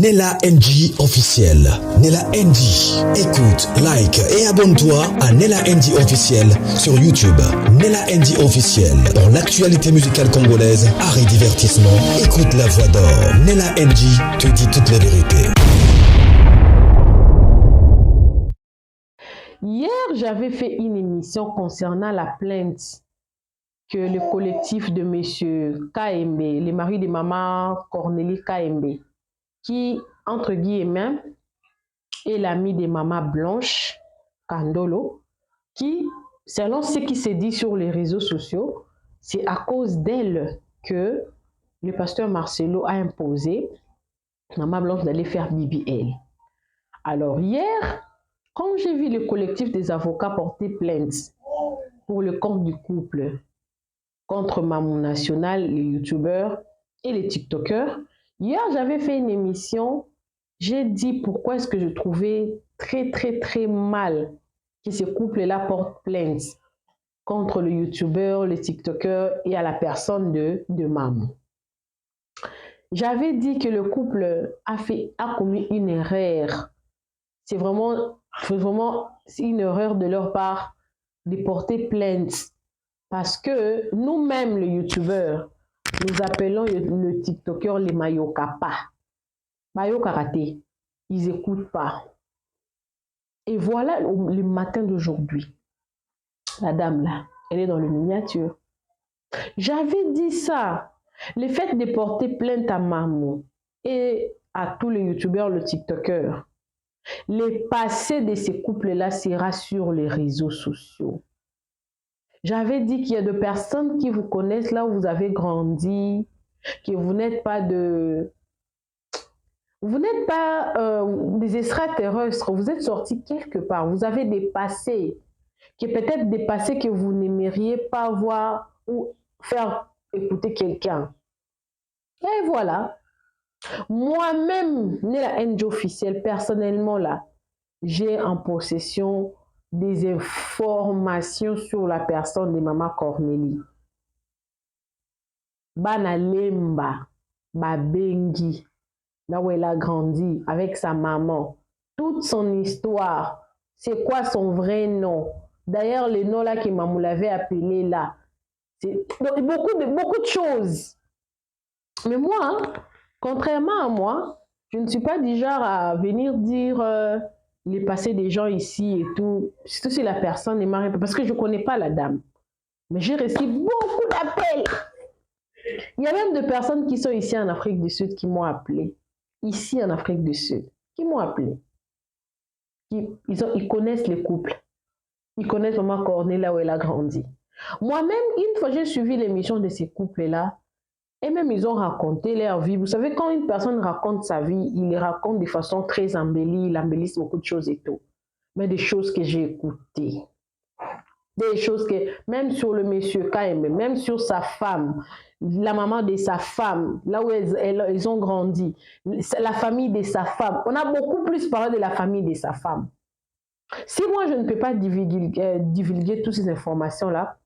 Nella NG officiel. Nella NG. Écoute, like et abonne-toi à Nella NG officiel sur YouTube. Nella NG officiel. Dans l'actualité musicale congolaise, art et divertissement, écoute la voix d'or. Nella NG te dit toutes les vérités. Hier, j'avais fait une émission concernant la plainte que le collectif de M. KMB, les maris de maman Cornélie KMB, qui, entre guillemets, est l'ami de maman Blanche Kandolo, qui, selon ce qui s'est dit sur les réseaux sociaux, c'est à cause d'elle que le pasteur Marcelo a imposé maman Blanche d'aller faire BBL. Alors hier, quand j'ai vu le collectif des avocats porter plainte pour le compte du couple contre Mamou National, les youtubeurs et les tiktokers, hier j'avais fait une émission, j'ai dit pourquoi est-ce que je trouvais très mal que ce couple-là porte plainte contre le youtubeur, les tiktokers et à la personne de Mamou. J'avais dit que le couple a commis une erreur. C'est vraiment une erreur de leur part de porter plainte parce que nous-mêmes, les youtubeurs, nous appelons le tiktoker les mayokapa. Mayokaraté, ils n'écoutent pas. Et voilà le matin d'aujourd'hui. La dame là, elle est dans le miniature. J'avais dit ça. Le fait de porter plainte à Mamou et à tous les youtubeurs, le tiktoker, le passé de ces couples-là sera sur les réseaux sociaux. J'avais dit qu'il y a des personnes qui vous connaissent là où vous avez grandi, que vous n'êtes pas des extraterrestres, vous êtes sortis quelque part, vous avez des passés, qui peut-être des passés que vous n'aimeriez pas voir ou faire écouter quelqu'un. Et voilà. Moi-même, Nella NG officielle, personnellement là, j'ai en possession des informations sur la personne de maman Cornélie. Bana Lemba, Babengi, là où elle a grandi avec sa maman, toute son histoire, c'est quoi son vrai nom. D'ailleurs, le nom là que Mamou l'avait appelé là, c'est beaucoup de choses. Mais moi, hein, contrairement à moi, je ne suis pas du genre à venir dire les passés des gens ici et tout, surtout si la personne est mariée, parce que je ne connais pas la dame. Mais j'ai reçu beaucoup d'appels. Il y a même des personnes qui sont ici en Afrique du Sud qui m'ont appelé. Ici en Afrique du Sud, qui m'ont appelé. Ils connaissent les couples. Ils connaissent maman Cornélie là où elle a grandi. Moi-même, une fois j'ai suivi l'émission de ces couples-là, et même ils ont raconté leur vie. Vous savez, quand une personne raconte sa vie, il les raconte de façon très embellie, il embellisse beaucoup de choses et tout. Mais des choses que j'ai écoutées. Des choses que, même sur le monsieur KM, même sur sa femme, la maman de sa femme, là où ils ont grandi, la famille de sa femme. On a beaucoup plus parlé de la famille de sa femme. Si moi, je ne peux pas divulguer toutes ces informations-là,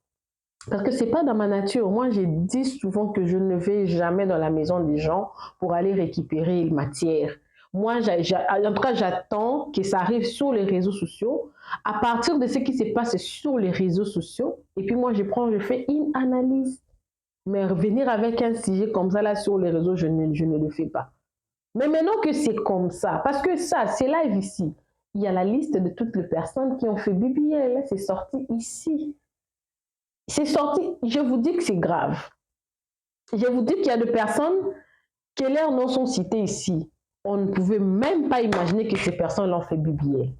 parce que ce n'est pas dans ma nature. Moi, j'ai dit souvent que je ne vais jamais dans la maison des gens pour aller récupérer une matière. Moi, en tout cas, j'attends que ça arrive sur les réseaux sociaux. À partir de ce qui se passe sur les réseaux sociaux, et puis moi, je fais une analyse. Mais revenir avec un sujet comme ça là sur les réseaux, je ne le fais pas. Mais maintenant que c'est comme ça, parce que ça, c'est live ici. Il y a la liste de toutes les personnes qui ont fait BBL. C'est sorti ici. C'est sorti, je vous dis que c'est grave. Je vous dis qu'il y a des personnes que leurs noms sont cités ici. On ne pouvait même pas imaginer que ces personnes l'ont fait BBL.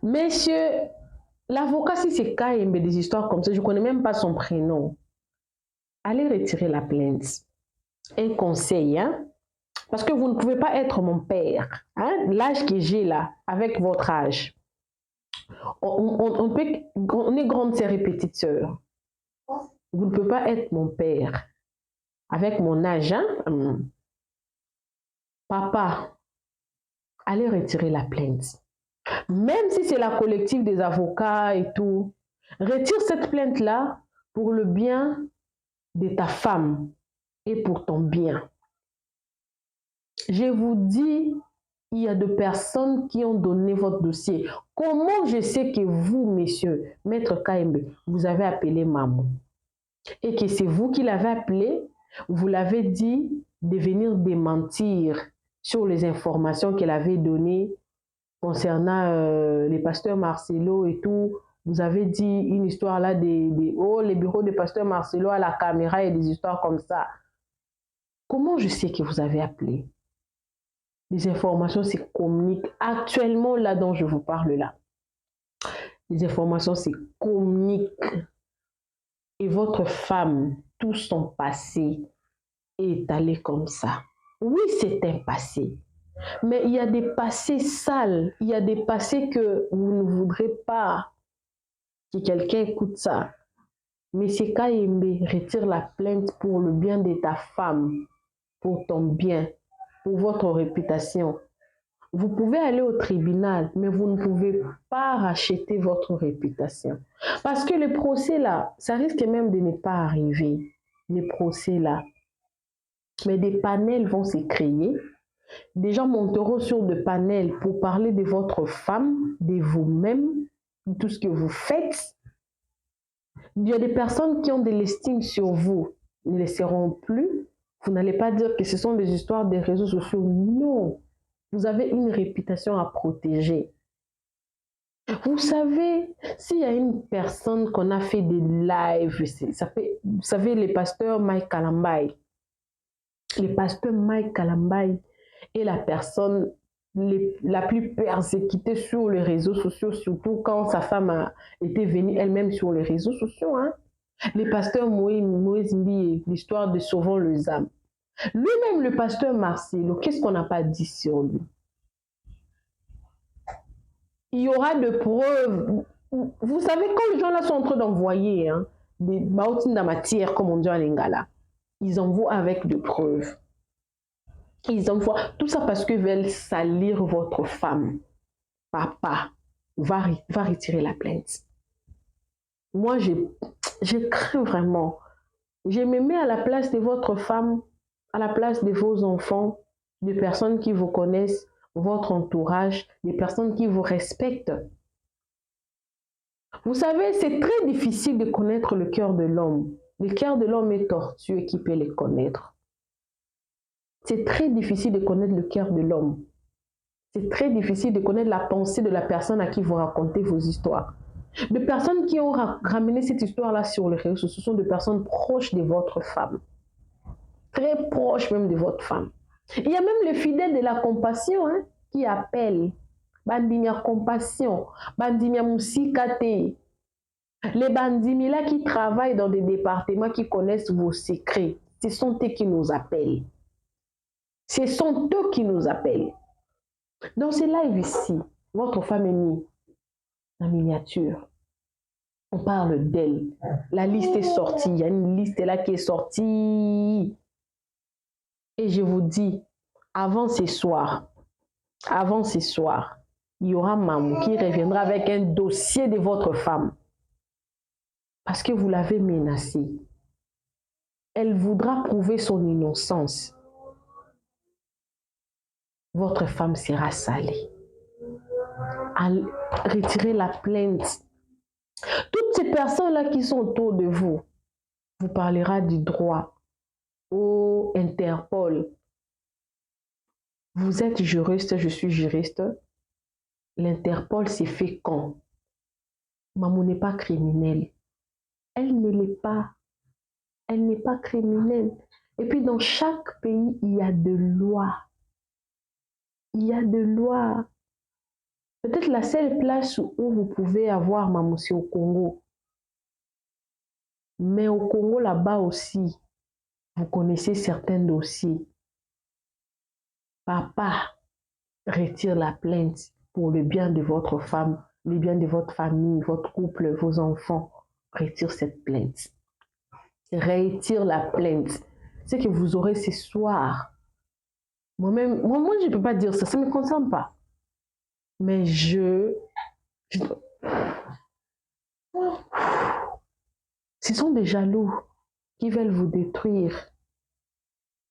Monsieur, l'avocat, si c'est KMB des histoires comme ça, je ne connais même pas son prénom. Allez retirer la plainte. Un conseil, hein? Parce que vous ne pouvez pas être mon père. Hein? L'âge que j'ai là, avec votre âge. On est grande sœur et petite sœur. Vous ne pouvez pas être mon père. Avec mon âge, hein? Papa, allez retirer la plainte. Même si c'est la collective des avocats et tout, retire cette plainte-là pour le bien de ta femme et pour ton bien. Je vous dis, il y a de personnes qui ont donné votre dossier. Comment je sais que vous, messieurs, Maître Kaembe, vous avez appelé maman et que c'est vous qui l'avez appelé, vous l'avez dit de venir démentir sur les informations qu'elle avait données concernant les pasteurs Marcelo et tout. Vous avez dit une histoire là oh, les bureaux de pasteur Marcelo à la caméra et des histoires comme ça. Comment je sais que vous avez appelé? Les informations se communiquent actuellement là dont je vous parle là. Les informations se communiquent. Et votre femme, tout son passé est allé comme ça. Oui, c'est un passé. Mais il y a des passés sales. Il y a des passés que vous ne voudrez pas que quelqu'un écoute ça. Monsieur Kaembe retire la plainte pour le bien de ta femme, pour ton bien, pour votre réputation. Vous pouvez aller au tribunal, mais vous ne pouvez pas racheter votre réputation. Parce que les procès là, ça risque même de ne pas arriver. Les procès là. Mais des panels vont se créer. Des gens monteront sur des panels pour parler de votre femme, de vous-même, de tout ce que vous faites. Il y a des personnes qui ont de l'estime sur vous. Ils ne le seront plus. Vous n'allez pas dire que ce sont des histoires des réseaux sociaux. Non. Vous avez une réputation à protéger. Vous savez, s'il y a une personne qu'on a fait des lives, vous savez, les pasteurs Mike Kalambay. Le pasteur Mike Kalambay est la personne la plus persécutée sur les réseaux sociaux, surtout quand sa femme était venue elle-même sur les réseaux sociaux. Hein. Le pasteur Moïse Mbié, l'histoire de Sauvons les âmes. Lui-même, le pasteur Marcelo, qu'est-ce qu'on n'a pas dit sur lui? Il y aura de preuves. Vous savez, quand les gens là sont en train d'envoyer des baoutines de matière, comme on dit en lingala, ils envoient avec de preuves. Ils envoient tout ça parce qu'ils veulent salir votre femme. Papa va retirer la plainte. Moi, je crains vraiment. Je me mets à la place de votre femme, à la place de vos enfants, des personnes qui vous connaissent, votre entourage, des personnes qui vous respectent. Vous savez, c'est très difficile de connaître le cœur de l'homme. Le cœur de l'homme est tortueux, qui peut le connaître. C'est très difficile de connaître le cœur de l'homme. C'est très difficile de connaître la pensée de la personne à qui vous racontez vos histoires. Les personnes qui ont ramené cette histoire-là sur les réseaux, ce sont des personnes proches de votre femme. Très proches même de votre femme. Il y a même les fidèles de la compassion qui appellent. Bandimia compassion, bandimia musikate. Les bandimi là qui travaillent dans des départements qui connaissent vos secrets, ce sont eux qui nous appellent. Ce sont eux qui nous appellent. Dans ce live ici, votre femme est mise en miniature. On parle d'elle. La liste est sortie. Il y a une liste là qui est sortie. Et je vous dis, avant ce soir, il y aura Mamou qui reviendra avec un dossier de votre femme. Parce que vous l'avez menacée. Elle voudra prouver son innocence. Votre femme sera salée. Retirez la plainte. Toutes ces personnes-là qui sont autour de vous, vous parlera du droit au Interpol. Vous êtes juriste, je suis juriste. L'Interpol s'est fait quand? Maman n'est pas criminelle. Elle ne l'est pas. Elle n'est pas criminelle. Et puis dans chaque pays, il y a de lois. Il y a de lois. Peut-être la seule place où vous pouvez avoir maman, c'est au Congo. Mais au Congo, là-bas aussi, vous connaissez certains dossiers. Papa retire la plainte pour le bien de votre femme, le bien de votre famille, votre couple, vos enfants. Retire cette plainte. Retire la plainte. C'est que vous aurez ce soir. Moi, je ne peux pas dire ça, ça ne me concerne pas. Mais ce sont des jaloux qui veulent vous détruire.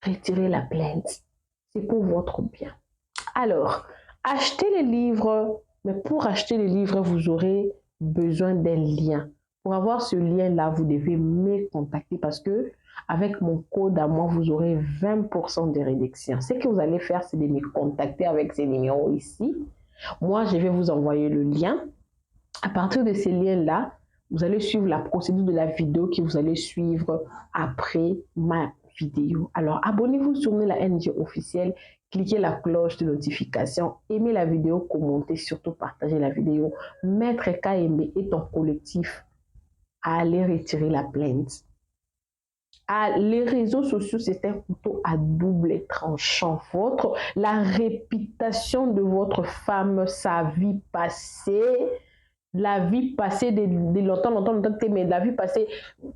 Retirez la plainte. c'est pour votre bien. Alors, achetez les livres, mais pour acheter les livres, vous aurez besoin d'un lien. Pour avoir ce lien-là, vous devez me contacter parce que avec mon code à moi, vous aurez 20% de réduction. Ce que vous allez faire, c'est de me contacter avec ces numéros ici. Moi, je vais vous envoyer le lien. À partir de ces liens-là, vous allez suivre la procédure de la vidéo que vous allez suivre après ma vidéo. Alors, abonnez-vous sur la NG officielle, cliquez la cloche de notification, aimez la vidéo, commentez, surtout partagez la vidéo. Maître KMB et ton collectif à aller retirer la plainte. Les réseaux sociaux, c'est un couteau à double tranchant. La réputation de votre femme, sa vie passée, la vie passée de longtemps, mais la vie passée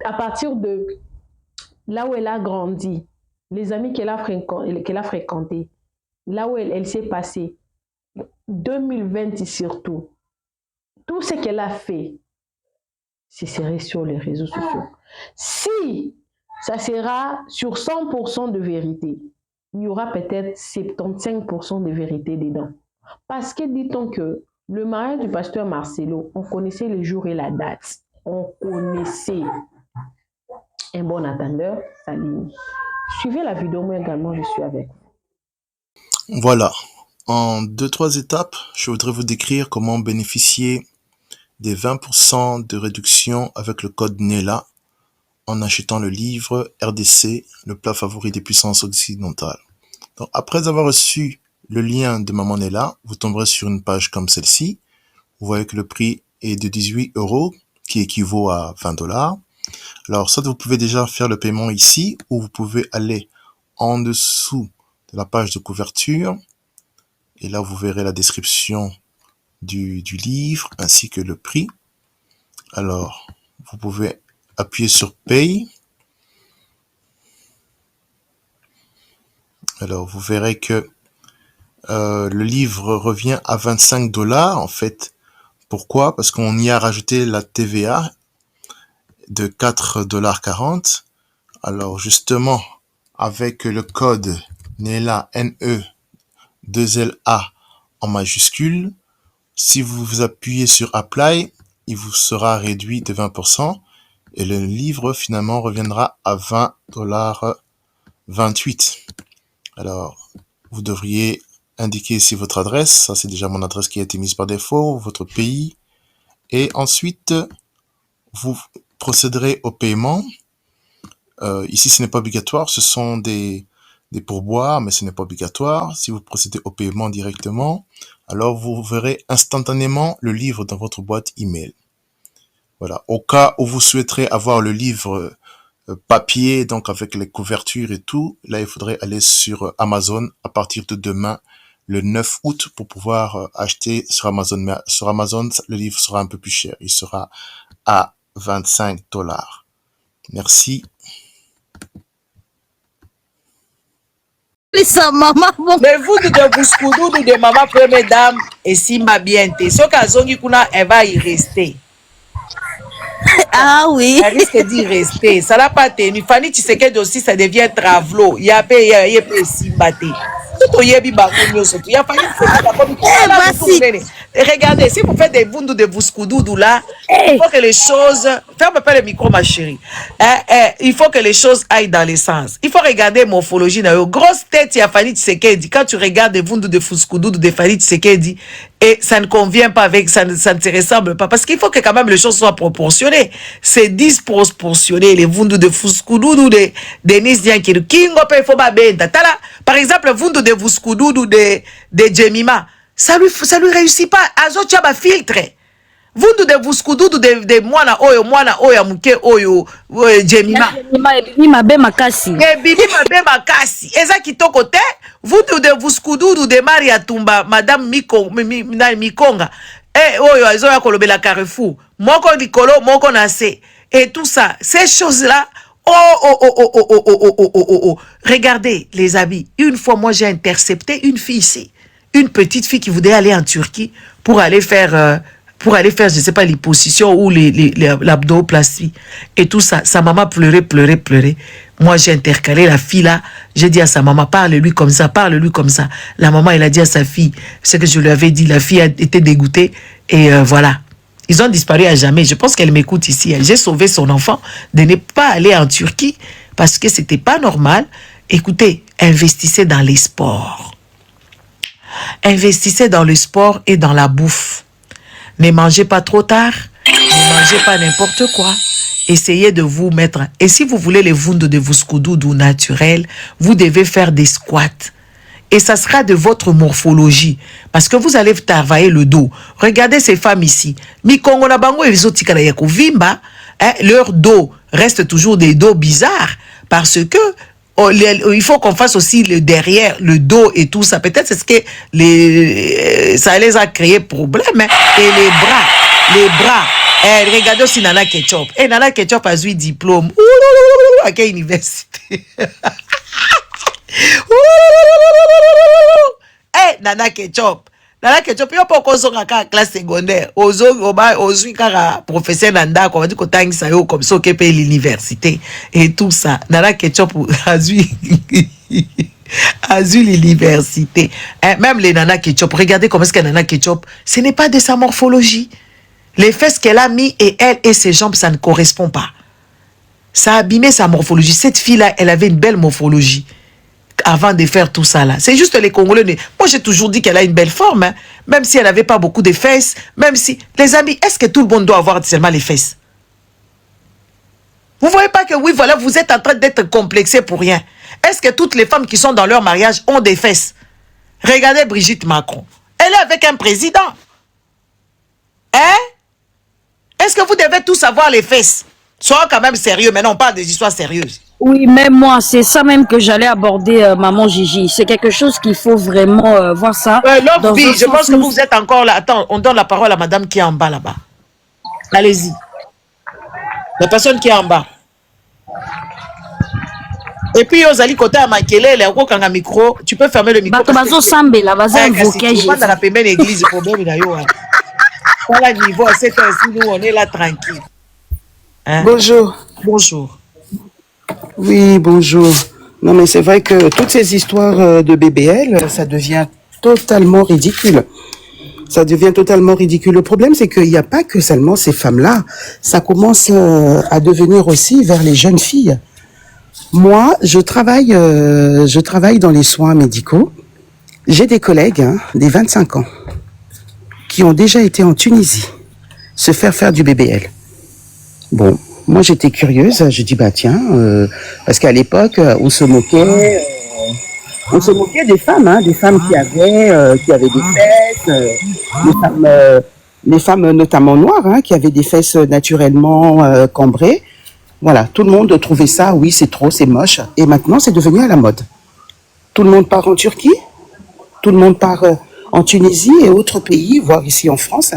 à partir de là où elle a grandi, les amis qu'elle a fréquentés, là où elle s'est passée, 2020 surtout, tout ce qu'elle a fait, ce serait sur les réseaux sociaux. Si ça sera sur 100% de vérité, il y aura peut-être 75% de vérité dedans. Parce que dit-on que le mariage du pasteur Marcelo, on connaissait le jour et la date. On connaissait. Un bon attendeur, salut. Suivez la vidéo, moi également, je suis avec vous. Voilà. En 2-3 étapes, je voudrais vous décrire comment bénéficier des 20% de réduction avec le code NELA en achetant le livre RDC, le plat favori des puissances occidentales. Donc, après avoir reçu le lien de Maman Nella, vous tomberez sur une page comme celle-ci. Vous voyez que le prix est de 18 €, qui équivaut à 20 $. Alors, soit vous pouvez déjà faire le paiement ici, ou vous pouvez aller en dessous de la page de couverture. Et là, vous verrez la description du livre, ainsi que le prix. Alors, vous pouvez appuyer sur Pay. Alors, vous verrez que le livre revient à 25 $, en fait. Pourquoi? Parce qu'on y a rajouté la TVA de 4,40 $. Alors, justement, avec le code NELA, NE2LA en majuscule, si vous appuyez sur Apply, il vous sera réduit de 20% et le livre finalement reviendra à 20,28 $. Alors, vous devriez indiquer ici votre adresse. Ça, c'est déjà mon adresse qui a été mise par défaut, votre pays. Et ensuite, vous procéderez au paiement. Ici, ce n'est pas obligatoire. Ce sont des pourboires, mais ce n'est pas obligatoire. Si vous procédez au paiement directement, alors vous verrez instantanément le livre dans votre boîte email. Voilà. Au cas où vous souhaiterez avoir le livre papier, donc avec les couvertures et tout, là, il faudrait aller sur Amazon à partir de demain, le 9 août, pour pouvoir acheter sur Amazon. Mais sur Amazon, le livre sera un peu plus cher. Il sera à 25 $. Merci. Mais vous de Bouscoudou de maman première dame et Simba Biente. Ce qu'Azongi Kuna, elle va y rester. Ah oui. Elle risque d'y rester. Ça n'a pas tenu. Fanny Tshisekedi aussi, ça devient travelo. Il y a peu Simbate. Tout y a il y a fallu. Regardez, si vous faites des bundu de Bouscoudou là, il faut que les choses. Ferme pas le micro, ma chérie. Il faut que les choses aillent dans les sens. Il faut regarder morphologie. Grosse tête, il y a Fanny Tshisekedi. Quand tu regardes des bundu de Bouscoudou de Fanny Tshisekedi, et ça ne convient pas avec, ça ne te ressemble pas. Parce qu'il faut que quand même les choses soient proportionnées. C'est disproportionné. Les bundu de Bouscoudou de Denis Diankiri. Kingo pe faut ba benda. Par exemple, bundu de Bouscoudou de Jemima. Ça lui réussit pas. Azo tchaba filtre. Vundu de Bouscoudou de mwana oyo muke oyo Jemima. Jemima be makasi. Jemima be makasi. Eza kitoko te. Vundu de Bouscoudou de Maria Tumba, Madame Mikonga. Oyo azo ya kolobela Carrefour. Moko likolo, moko nase. Et tout ça, ces choses-là. Regardez les habits. Une fois, moi, j'ai intercepté une fille ici. Une petite fille qui voulait aller en Turquie pour aller faire, je sais pas, l'hyposition ou l'abdoplastie. Et tout ça. Sa maman pleurait. Moi, j'ai intercalé la fille là. J'ai dit à sa maman, parle-lui comme ça, parle-lui comme ça. La maman, elle a dit à sa fille ce que je lui avais dit. La fille a été dégoûtée. Et voilà. Ils ont disparu à jamais. Je pense qu'elle m'écoute ici. J'ai sauvé son enfant de ne pas aller en Turquie parce que c'était pas normal. Écoutez, investissez dans les sports. Investissez dans le sport et dans la bouffe. Ne mangez pas trop tard. Ne mangez pas n'importe quoi. Essayez de vous mettre... Et si vous voulez les vundos de Vuskududu naturels, vous devez faire des squats. Et ça sera de votre morphologie. Parce que vous allez travailler le dos. Regardez ces femmes ici. Mikongo na bango ezotikala ya kovimba, leur dos reste toujours des dos bizarres. Parce que il faut qu'on fasse aussi le derrière, le dos et tout ça. Peut-être c'est ce que ça les a créé problème. Et les bras. Regardez aussi Nana Ketchup. Nana Ketchup a eu diplôme. À quelle université? Nana Ketchup. Nana Ketchup, il n'y a pas encore en classe secondaire. Aujourd'hui, car professeur Nanda, on va dire qu'on t'a comme ça, qui paye l'université. Et tout ça. Nana Ketchup a eu l'université. Même les Nana Ketchup, regardez comment est-ce que Nana Ketchup, ce n'est pas de sa morphologie. Les fesses qu'elle a mis et elle et ses jambes, ça ne correspond pas. Ça a abîmé sa morphologie. Cette fille-là, elle avait une belle morphologie avant de faire tout ça là. C'est juste les Congolais. Moi, j'ai toujours dit qu'elle a une belle forme, hein. Même si elle n'avait pas beaucoup de fesses, même si... Les amis, est-ce que tout le monde doit avoir seulement les fesses? Vous voyez pas que oui, voilà, vous êtes en train d'être complexé pour rien. Est-ce que toutes les femmes qui sont dans leur mariage ont des fesses? Regardez Brigitte Macron. Elle est avec un président. Hein? Est-ce que vous devez tous avoir les fesses? Soyons quand même sérieux. Maintenant, on parle des histoires sérieuses. Oui, même moi, c'est ça même que j'allais aborder, maman Gigi. C'est quelque chose qu'il faut vraiment voir ça. Je pense que vous êtes encore là. Attends, on donne la parole à madame qui est en bas là-bas. Allez-y. La personne qui est en bas. Et puis, aux ali côté à Makele, les gros quand micro, tu peux fermer le micro. Bato sambe là, vas-y invoquer Jésus. Dans la pembenne église, problème là yo. Voilà niveau, c'est ainsi nous on est là tranquille. Hein? Bonjour. Bonjour. Oui, bonjour. Non, mais c'est vrai que toutes ces histoires de BBL, ça devient totalement ridicule. Ça devient totalement ridicule. Le problème, c'est qu'il n'y a pas que seulement ces femmes-là. Ça commence à devenir aussi vers les jeunes filles. Moi, je travaille dans les soins médicaux. J'ai des collègues, des 25 ans, qui ont déjà été en Tunisie se faire du BBL. Bon, moi j'étais curieuse, je dis bah tiens, parce qu'à l'époque on se moquait des femmes qui avaient des fesses, les femmes notamment noires, qui avaient des fesses naturellement cambrées. Voilà, tout le monde trouvait ça, oui c'est trop, c'est moche, et maintenant c'est devenu à la mode. Tout le monde part en Turquie, tout le monde part en Tunisie et autres pays, voire ici en France,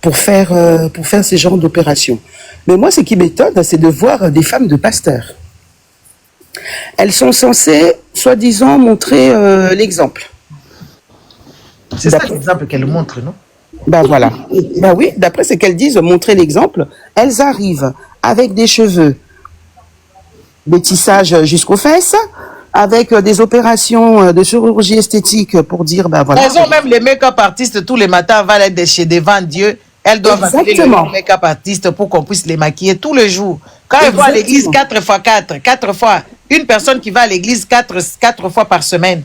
pour faire ce genre d'opérations. Mais moi, ce qui m'étonne, c'est de voir des femmes de pasteurs. Elles sont censées, soi-disant, montrer l'exemple. C'est ça l'exemple qu'elles montrent, non? Ben voilà. Ben oui, d'après ce qu'elles disent, montrer l'exemple, elles arrivent avec des cheveux, des tissages jusqu'aux fesses, avec des opérations de chirurgie esthétique pour dire, ben voilà. Elles ont même les make-up artistes tous les matins, va aller chez devant Dieu. Elles doivent appeler le make-up artiste pour qu'on puisse les maquiller tous les jours. Quand elles vont à l'église 4 fois, une personne qui va à l'église 4 fois par semaine.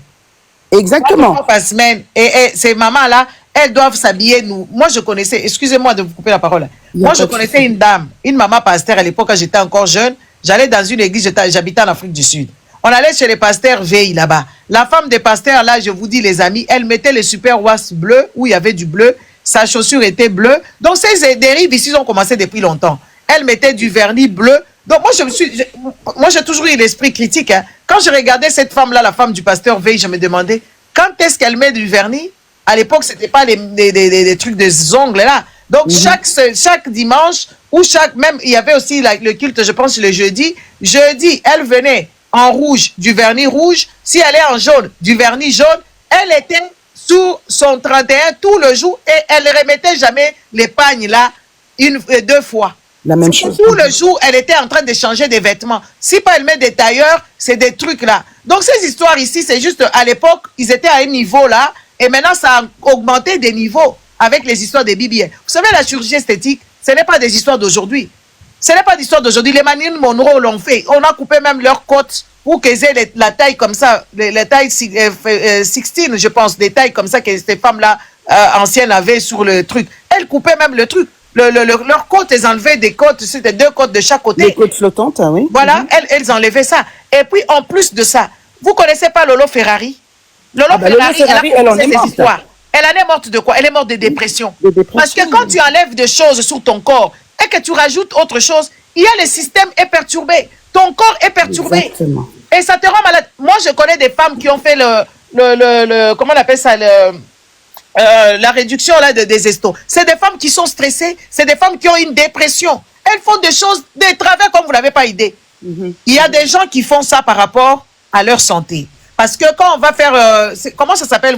Exactement. 4 fois par semaine. Et ces mamans-là, elles doivent s'habiller. Moi, je connaissais, excusez-moi de vous couper la parole. Moi, je connaissais une dame, une maman pasteur à l'époque quand j'étais encore jeune. J'allais dans une église, j'habitais en Afrique du Sud. On allait chez les pasteurs Veille là-bas. La femme des pasteurs, là, je vous dis, les amis, elle mettait les super was bleus où il y avait du bleu. Sa chaussure était bleue. Donc, ces dérives ici ont commencé depuis longtemps. Elle mettait du vernis bleu. Donc, moi, j'ai toujours eu l'esprit critique. Quand je regardais cette femme-là, la femme du pasteur Veille, je me demandais, quand est-ce qu'elle met du vernis? À l'époque, ce n'était pas des trucs des ongles là. Donc, chaque dimanche, ou même, il y avait aussi le culte, je pense, le jeudi. Jeudi, elle venait en rouge, du vernis rouge. Si elle est en jaune, du vernis jaune. Elle était sous son 31 tout le jour et elle ne remettait jamais les pagnes là 2 fois. La même chose. Tout le jour, elle était en train de changer des vêtements. Si pas elle met des tailleurs, c'est des trucs là. Donc ces histoires ici, c'est juste à l'époque, ils étaient à un niveau là, et maintenant ça a augmenté des niveaux avec les histoires des BBL. Vous savez, la chirurgie esthétique, ce n'est pas des histoires d'aujourd'hui. Ce n'est pas d'histoire d'aujourd'hui. Les Marilyn Monroe l'ont fait. On a coupé même leur côte pour qu'ils aient la taille comme ça, les tailles 16, je pense, des tailles comme ça que ces femmes-là anciennes avaient sur le truc. Elles coupaient même le truc. Leurs côtes, elles enlevaient des côtes, c'était 2 côtes de chaque côté. Les côtes flottantes, ah oui. Voilà, elles enlevaient ça. Et puis, en plus de ça, vous connaissez pas Lolo Ferrari? Lolo Ferrari, elle en est morte. Elle en est morte de quoi? Elle est morte de dépression. Parce que quand tu enlèves des choses sur ton corps et que tu rajoutes autre chose, il y a le système est perturbé. Ton corps est perturbé. Exactement. Et ça te rend malade. Moi, je connais des femmes qui ont fait comment on appelle ça, la réduction là, des estos. C'est des femmes qui sont stressées, c'est des femmes qui ont une dépression. Elles font des choses, des travers comme vous n'avez pas idée. Il y a des gens qui font ça par rapport à leur santé. Parce que quand on va faire, comment ça s'appelle,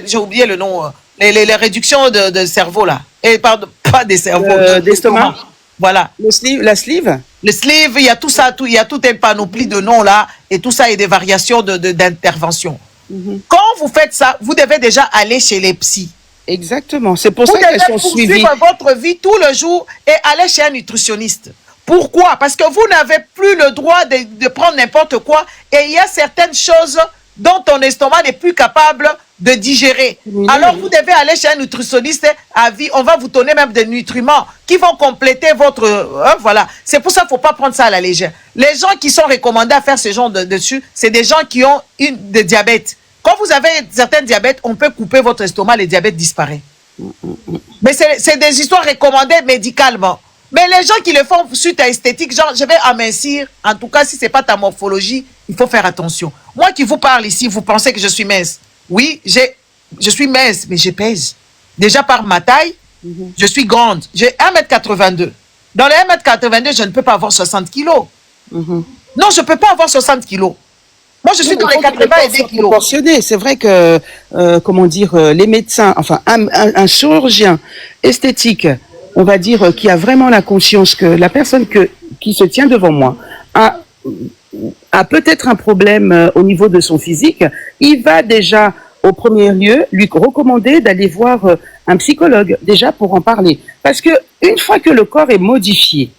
j'ai oublié le nom, les réductions de cerveau là. Et pas des cerveaux, d'estomac. Voilà. La sleeve. Le sleeve, il y a tout ça, il y a tout un panoplie de noms là, et tout ça est des variations d'intervention. Quand vous faites ça, vous devez déjà aller chez les psys. Exactement. C'est pour ça qu'elles sont suivies. Vous devez poursuivre votre vie tout le jour et aller chez un nutritionniste. Pourquoi? Parce que vous n'avez plus le droit de prendre n'importe quoi et il y a certaines choses dont ton estomac n'est plus capable de digérer. Alors vous devez aller chez un nutritionniste à vie. On va vous donner même des nutriments qui vont compléter votre... voilà. C'est pour ça qu'il ne faut pas prendre ça à la légère. Les gens qui sont recommandés à faire ce genre de dessus, c'est des gens qui ont de diabète. Quand vous avez certains diabètes, on peut couper votre estomac, le diabète disparaît. Mais c'est des histoires recommandées médicalement. Mais les gens qui le font suite à esthétique, genre je vais amincir, en tout cas si ce n'est pas ta morphologie, il faut faire attention. Moi qui vous parle ici, vous pensez que je suis mince. Oui, je suis mince, mais je pèse. Déjà par ma taille, je suis grande. J'ai 1m82. Dans les 1m82, je ne peux pas avoir 60 kilos. Non, je ne peux pas avoir 60 kilos. Moi, je suis dans les 80 et des kilos. C'est vrai que, comment dire, les médecins, enfin, un chirurgien esthétique, on va dire, qui a vraiment la conscience que la personne qui se tient devant moi a peut-être un problème au niveau de son physique, il va déjà, au premier lieu, lui recommander d'aller voir un psychologue, déjà pour en parler. Parce que une fois que le corps est modifié,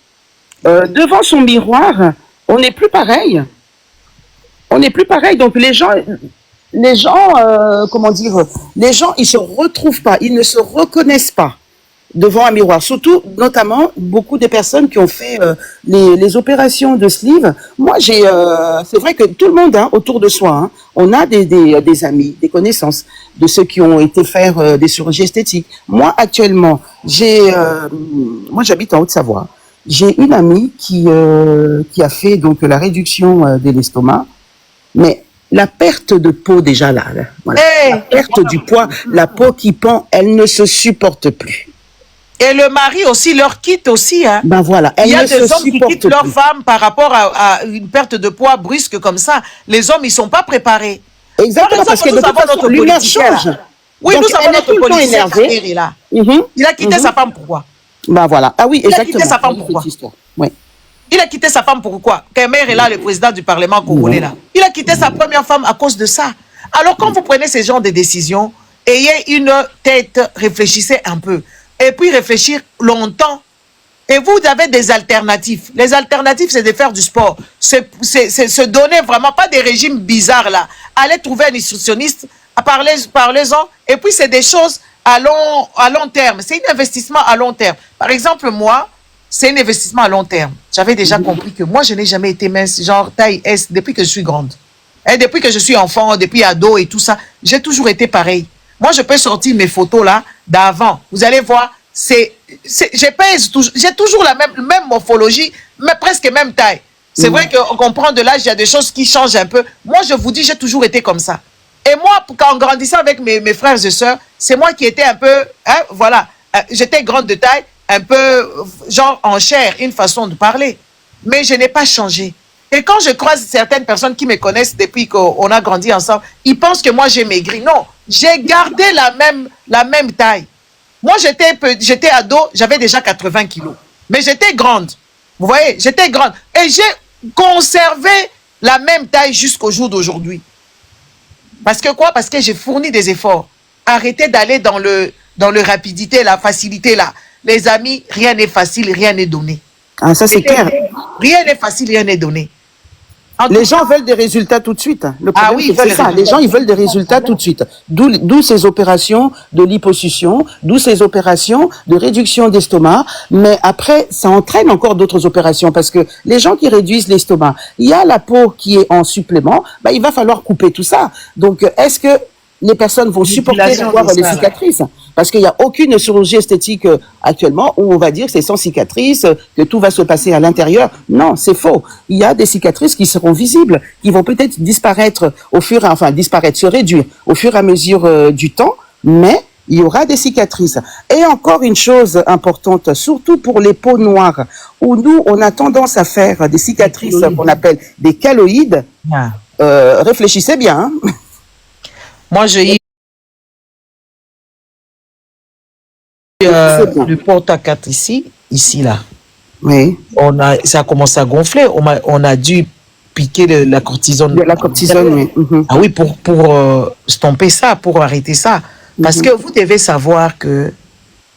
devant son miroir, on n'est plus pareil. On n'est plus pareil. Donc les gens, comment dire, les gens, ils se retrouvent pas, ils ne se reconnaissent pas devant un miroir. Surtout, notamment, beaucoup de personnes qui ont fait les opérations de sleeve. Moi, c'est vrai que tout le monde autour de soi, on a des amis, des connaissances de ceux qui ont été faire des chirurgies esthétiques. Moi, actuellement, moi, j'habite en Haute-Savoie. J'ai une amie qui a fait donc la réduction de l'estomac, mais la perte de peau déjà là, voilà. La perte du poids, la peau qui pend, elle ne se supporte plus. Et le mari aussi leur quitte aussi. Ben voilà, il y a des hommes qui quittent leur femme par rapport à une perte de poids brusque comme ça. Les hommes, ils ne sont pas préparés. Exactement, parce que de toute façon, l'humeur change. Oui, nous savons notre politicien Kamerhe là. Il a quitté sa femme pourquoi? Ben voilà, ah oui, exactement. Il a quitté sa femme pourquoi? Oui. Il a quitté sa femme pourquoi? Kamerhe est là, le président du Parlement congolais là. Il a quitté sa première femme à cause de ça. Alors quand vous prenez ces genres de décisions, ayez une tête, réfléchissez un peu. Et puis réfléchir longtemps. Et vous avez des alternatives. Les alternatives, c'est de faire du sport. C'est se donner vraiment, pas des régimes bizarres là. Allez trouver un nutritionniste, parlez-en. Et puis c'est des choses à long terme. C'est un investissement à long terme. Par exemple, moi, c'est un investissement à long terme. J'avais déjà compris que moi, je n'ai jamais été mince, genre taille S, depuis que je suis grande. Et depuis que je suis enfant, depuis ado et tout ça, j'ai toujours été pareil. Moi, je peux sortir mes photos là d'avant. Vous allez voir, j'ai toujours la même morphologie, mais presque même taille. C'est vrai qu'on prend de l'âge, il y a des choses qui changent un peu. Moi, je vous dis, j'ai toujours été comme ça. Et moi, en grandissant avec mes frères et sœurs, c'est moi qui étais un peu, voilà, j'étais grande de taille, un peu genre en chair, une façon de parler. Mais je n'ai pas changé. Et quand je croise certaines personnes qui me connaissent depuis qu'on a grandi ensemble, ils pensent que moi j'ai maigri. Non, j'ai gardé la même taille. Moi j'étais ado, j'avais déjà 80 kilos. Mais j'étais grande. Vous voyez, j'étais grande. Et j'ai conservé la même taille jusqu'au jour d'aujourd'hui. Parce que quoi? Parce que j'ai fourni des efforts. Arrêtez d'aller dans le rapidité, la facilité là. Les amis, rien n'est facile, rien n'est donné. Ah, ça c'est clair. Rien n'est facile, rien n'est donné. Les gens veulent des résultats tout de suite. Le problème, oui, c'est ça. Les gens, ils veulent des résultats tout de suite. D'où ces opérations de liposuction, d'où ces opérations de réduction d'estomac. Mais après, ça entraîne encore d'autres opérations parce que les gens qui réduisent l'estomac, il y a la peau qui est en supplément, bah, il va falloir couper tout ça. Donc, est-ce que les personnes vont supporter d'avoir les cicatrices? Parce qu'il n'y a aucune chirurgie esthétique actuellement où on va dire que c'est sans cicatrice, que tout va se passer à l'intérieur. Non, c'est faux. Il y a des cicatrices qui seront visibles, qui vont peut-être disparaître se réduire au fur et à mesure du temps, mais il y aura des cicatrices. Et encore une chose importante, surtout pour les peaux noires, où nous, on a tendance à faire des cicatrices qu'on appelle des caloïdes. Réfléchissez bien. Hein. Moi, j'ai eu le porte à 4 ici là. Oui. Ça a commencé à gonfler. On a dû piquer la cortisone. De la cortisone, oui. Ah oui, pour stomper ça, pour arrêter ça. Parce que vous devez savoir que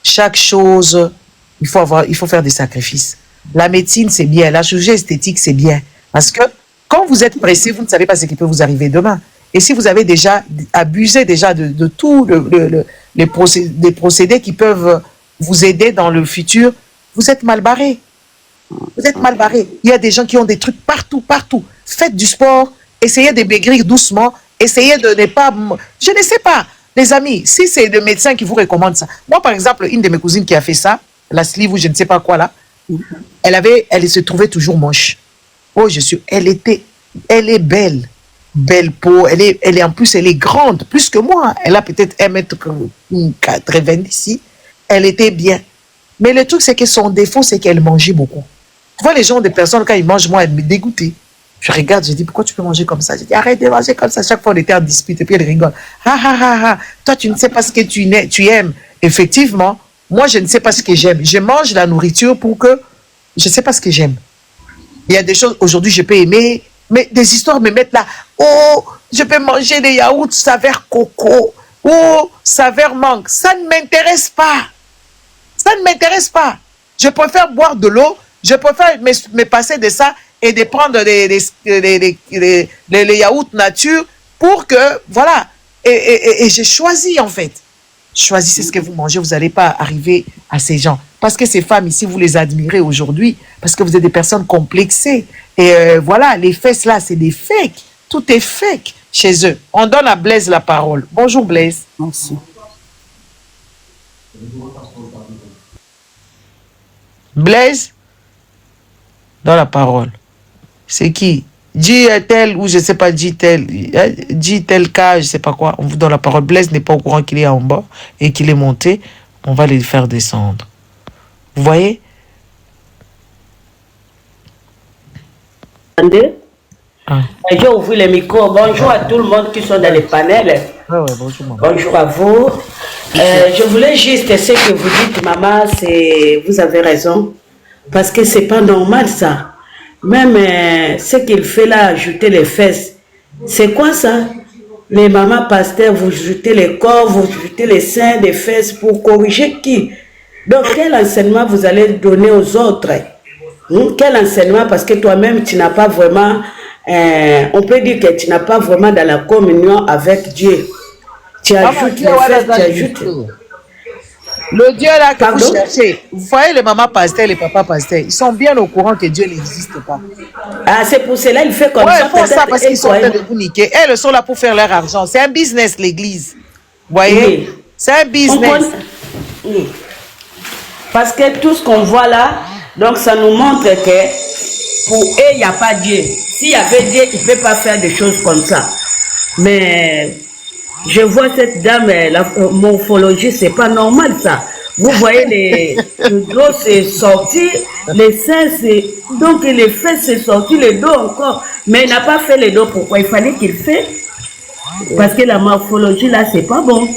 chaque chose, il faut faire des sacrifices. La médecine, c'est bien. La chirurgie esthétique, c'est bien. Parce que quand vous êtes pressé, vous ne savez pas ce qui peut vous arriver demain. Et si vous avez déjà abusé de tout les procédés qui peuvent vous aider dans le futur, vous êtes mal barré. Vous êtes mal barré. Il y a des gens qui ont des trucs partout. Faites du sport, essayez de maigrir doucement, essayez de ne pas... Je ne sais pas, les amis, si c'est le médecin qui vous recommande ça. Moi, par exemple, une de mes cousines qui a fait ça, la sleeve ou je ne sais pas quoi là, elle se trouvait toujours moche. Oh, elle est belle. Belle peau, elle est en plus, elle est grande, plus que moi. Elle a peut-être 1m80 ici. Elle était bien. Mais le truc, c'est que son défaut, c'est qu'elle mangeait beaucoup. Tu vois, les gens, des personnes, quand ils mangent, moi, elles me dégoûtent. Je regarde, je dis, pourquoi tu peux manger comme ça? Je dis, arrête de manger comme ça. Chaque fois, on était en dispute, et puis elle rigole. Toi, tu ne sais pas ce que tu aimes. Effectivement, moi, je ne sais pas ce que j'aime. Je mange la nourriture pour que je ne sais pas ce que j'aime. Il y a des choses, aujourd'hui, je peux aimer, mais des histoires me mettent là. Oh, je peux manger des yaourts saveur coco. Oh, saveur mangue. Ça ne m'intéresse pas. Ça ne m'intéresse pas. Je préfère boire de l'eau. Je préfère me passer de ça et de prendre les yaourts nature pour que, voilà. Et j'ai choisi, en fait. Choisissez ce que vous mangez. Vous n'allez pas arriver à ces gens. Parce que ces femmes ici, vous les admirez aujourd'hui. Parce que vous êtes des personnes complexées. Et voilà, les fesses là, c'est des fakes. Tout est fake chez eux. On donne à Blaise la parole. Bonjour Blaise. Merci. Blaise, donne la parole. C'est qui? Dis tel ou je ne sais pas, dis tel cas, je ne sais pas quoi. On vous donne la parole. Blaise n'est pas au courant qu'il est en bas et qu'il est monté. On va les faire descendre. Vous voyez? J'ai ouvert le micro. Bonjour à tout le monde qui sont dans les panels. Bonjour, maman. Bonjour à vous. Je voulais juste ce que vous dites, maman, vous avez raison. Parce que c'est pas normal ça. Même ce qu'il fait là, ajouter les fesses. C'est quoi ça? Les mamans pasteurs, vous jetez les corps, vous jetez les seins des fesses pour corriger qui? Donc quel enseignement vous allez donner aux autres? Quel enseignement? Parce que toi-même, tu n'as pas vraiment... on peut dire que tu n'as pas vraiment dans la communion avec Dieu. Tu ajoutes les fesses, tu ajoutes... Le Dieu là que vous cherchez, vous voyez les mamans pasteurs, les papas pasteurs, ils sont bien au courant que Dieu n'existe pas. Ah, c'est pour cela qu'il fait comme ça. Ouais, ils font ça parce qu'ils sont en train de vous niquer. Elles sont là pour faire leur argent. C'est un business, l'église. Vous voyez? Oui. C'est un business. Oui. Parce que tout ce qu'on voit là, donc ça nous montre que pour eux, il n'y a pas Dieu. S'il y avait Dieu, il ne peut pas faire des choses comme ça. Mais je vois cette dame, la morphologie, c'est pas normal ça. Vous voyez, le dos c'est sorti, les seins c'est... Donc les fesses c'est sorti, le dos encore. Mais il n'a pas fait le dos. Pourquoi? Il fallait qu'il fait. Parce que la morphologie là, c'est pas bon.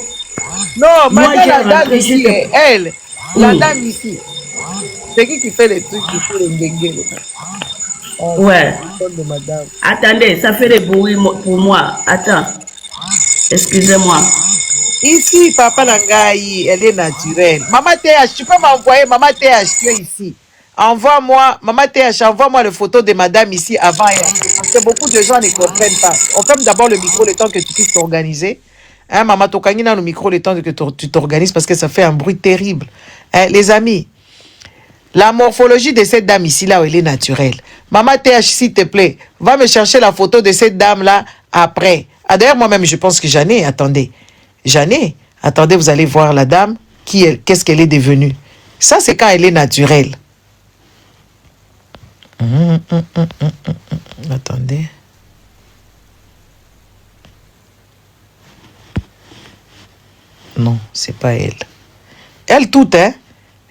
Non, moi, la dame ici, elle, la dame ici. C'est qui fait les trucs qui font les ngengue, là? Ouais. De madame. Attendez, ça fait des bruits pour moi. Attends. Excusez-moi. Ici, papa Langaï, elle est naturelle. Maman TH, tu peux m'envoyer Maman TH, tu es ici. Envoie-moi, Maman TH, envoie-moi les photos de madame ici avant et après. Parce que beaucoup de gens ne comprennent pas. On ferme d'abord le micro le temps que tu puisses t'organiser. Hein, Maman Tokangina, le micro le temps que tu t'organises parce que ça fait un bruit terrible. Hein, les amis, la morphologie de cette dame ici, là où elle est naturelle. Maman TH, s'il te plaît, va me chercher la photo de cette dame-là après. Ah, d'ailleurs, moi-même, je pense que j'en ai. Attendez. J'en ai. Attendez, vous allez voir la dame. Qu'est-ce qu'elle est devenue? Ça, c'est quand elle est naturelle. Attendez. Non, c'est pas elle. Elles toutes, hein?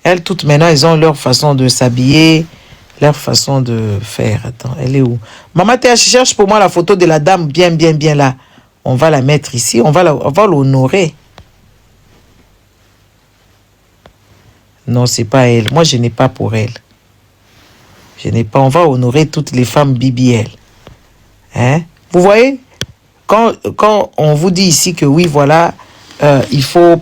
Elles toutes, maintenant, elles ont leur façon de s'habiller, leur façon de faire. Attends, elle est où? Maman TH, cherche pour moi la photo de la dame bien là. On va la mettre ici, on va l'honorer. Non, c'est pas elle. Moi, je n'ai pas pour elle. Je n'ai pas. On va honorer toutes les femmes BBL. Hein? Vous voyez? Quand on vous dit ici que oui, voilà, il faut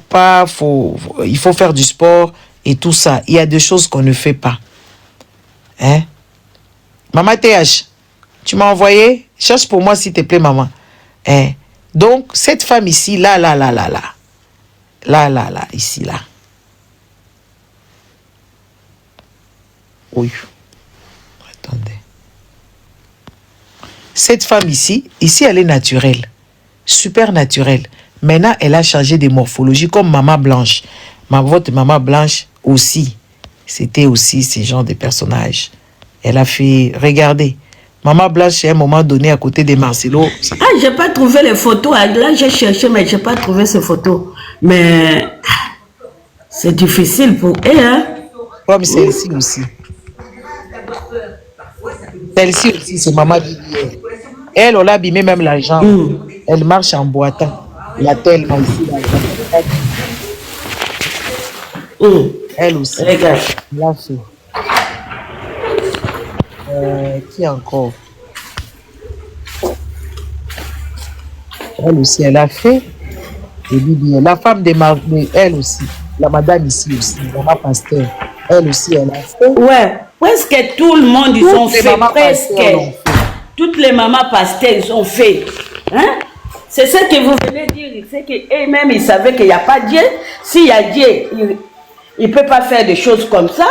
faire du sport et tout ça. Il y a des choses qu'on ne fait pas. Hein? Maman TH, tu m'as envoyé? Cherche pour moi, s'il te plaît, maman. Hein? Donc, cette femme ici, là, ici, là. Oui. Attendez. Cette femme ici, elle est naturelle. Super naturelle. Maintenant, elle a changé de morphologie comme Maman Blanche. Votre Maman Blanche aussi. C'était aussi ce genre de personnage. Elle a fait... Regardez. Maman Blanche, à un moment donné, à côté de Marcelo... Ah, j'ai pas trouvé les photos. Là, j'ai cherché, mais j'ai pas trouvé ces photos. Mais... c'est difficile pour elle, hein? Comme celle-ci aussi. Celle-ci aussi, c'est Maman Bibière. Elle, on l'a abîmé même la jambe. Elle marche en boitant. La tellement ici. Elle aussi. Regarde. L'a fait. Qui encore? Elle aussi, elle a fait. Et Bibière. La femme de elle aussi. La madame ici aussi. Maman Pasteur. Elle aussi, elle a fait. Ouais. Presque tout le monde, ils ont fait. Presque. Toutes les mamans pasteurs, ils ont fait. Hein? C'est ce que vous venez de dire. C'est qu'eux-mêmes, ils savaient qu'il n'y a pas Dieu. S'il y a Dieu, il ne peut pas faire des choses comme ça.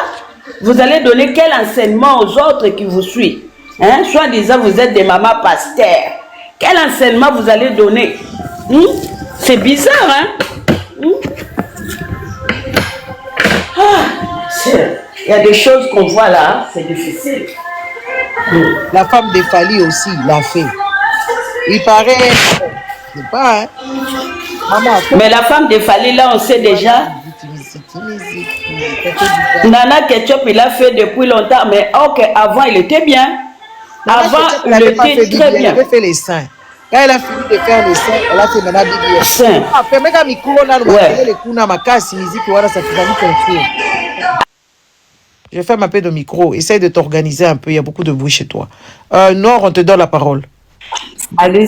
Vous allez donner quel enseignement aux autres qui vous suivent? Hein? Soit disant, vous êtes des mamans pasteurs. Quel enseignement vous allez donner? C'est bizarre, hein? Il y a des choses qu'on voit là, c'est difficile. La femme de Fali aussi l'a fait. Il paraît... Je sais pas, hein. Maman, mais la femme de Fali, là, on sait déjà. Nana Ketchup, il a fait depuis longtemps, mais ok, avant, il était bien. Avant, il était très bien. Elle avait fait les seins. Quand elle a fini de faire les seins, elle a fait maintenant Bibi. Seins. Après, mais quand Mikuro, on a le kuna makasi, musique, voilà, ça fait un peu. Je ferme un peu de micro. Essaye de t'organiser un peu. Il y a beaucoup de bruit chez toi. Nord, on te donne la parole. Salut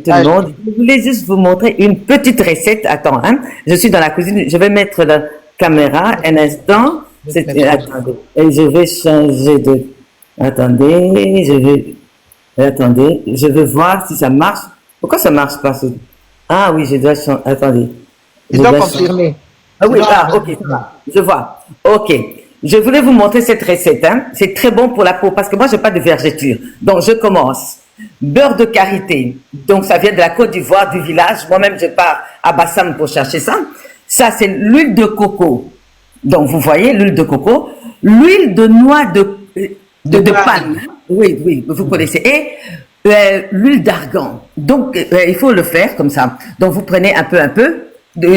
tout le monde. Je voulais juste vous montrer une petite recette. Attends, hein. Je suis dans la cuisine. Je vais mettre la caméra un instant. Attendez. Et je vais changer de... Attendez. Je vais voir si ça marche. Pourquoi ça marche pas? Ah oui, je dois changer. Attendez. Je dois confirmer. Ah oui, ok, ça va. Je vois. Ok. Je voulais vous montrer cette recette. Hein. C'est très bon pour la peau parce que moi, je n'ai pas de vergeture. Donc, je commence. Beurre de karité. Donc, ça vient de la Côte d'Ivoire, du village. Moi-même, je pars à Bassam pour chercher ça. Ça, c'est l'huile de coco. Donc, vous voyez, l'huile de coco. L'huile de noix de palme. Oui, vous connaissez. Et l'huile d'argan. Donc, il faut le faire comme ça. Donc, vous prenez un peu.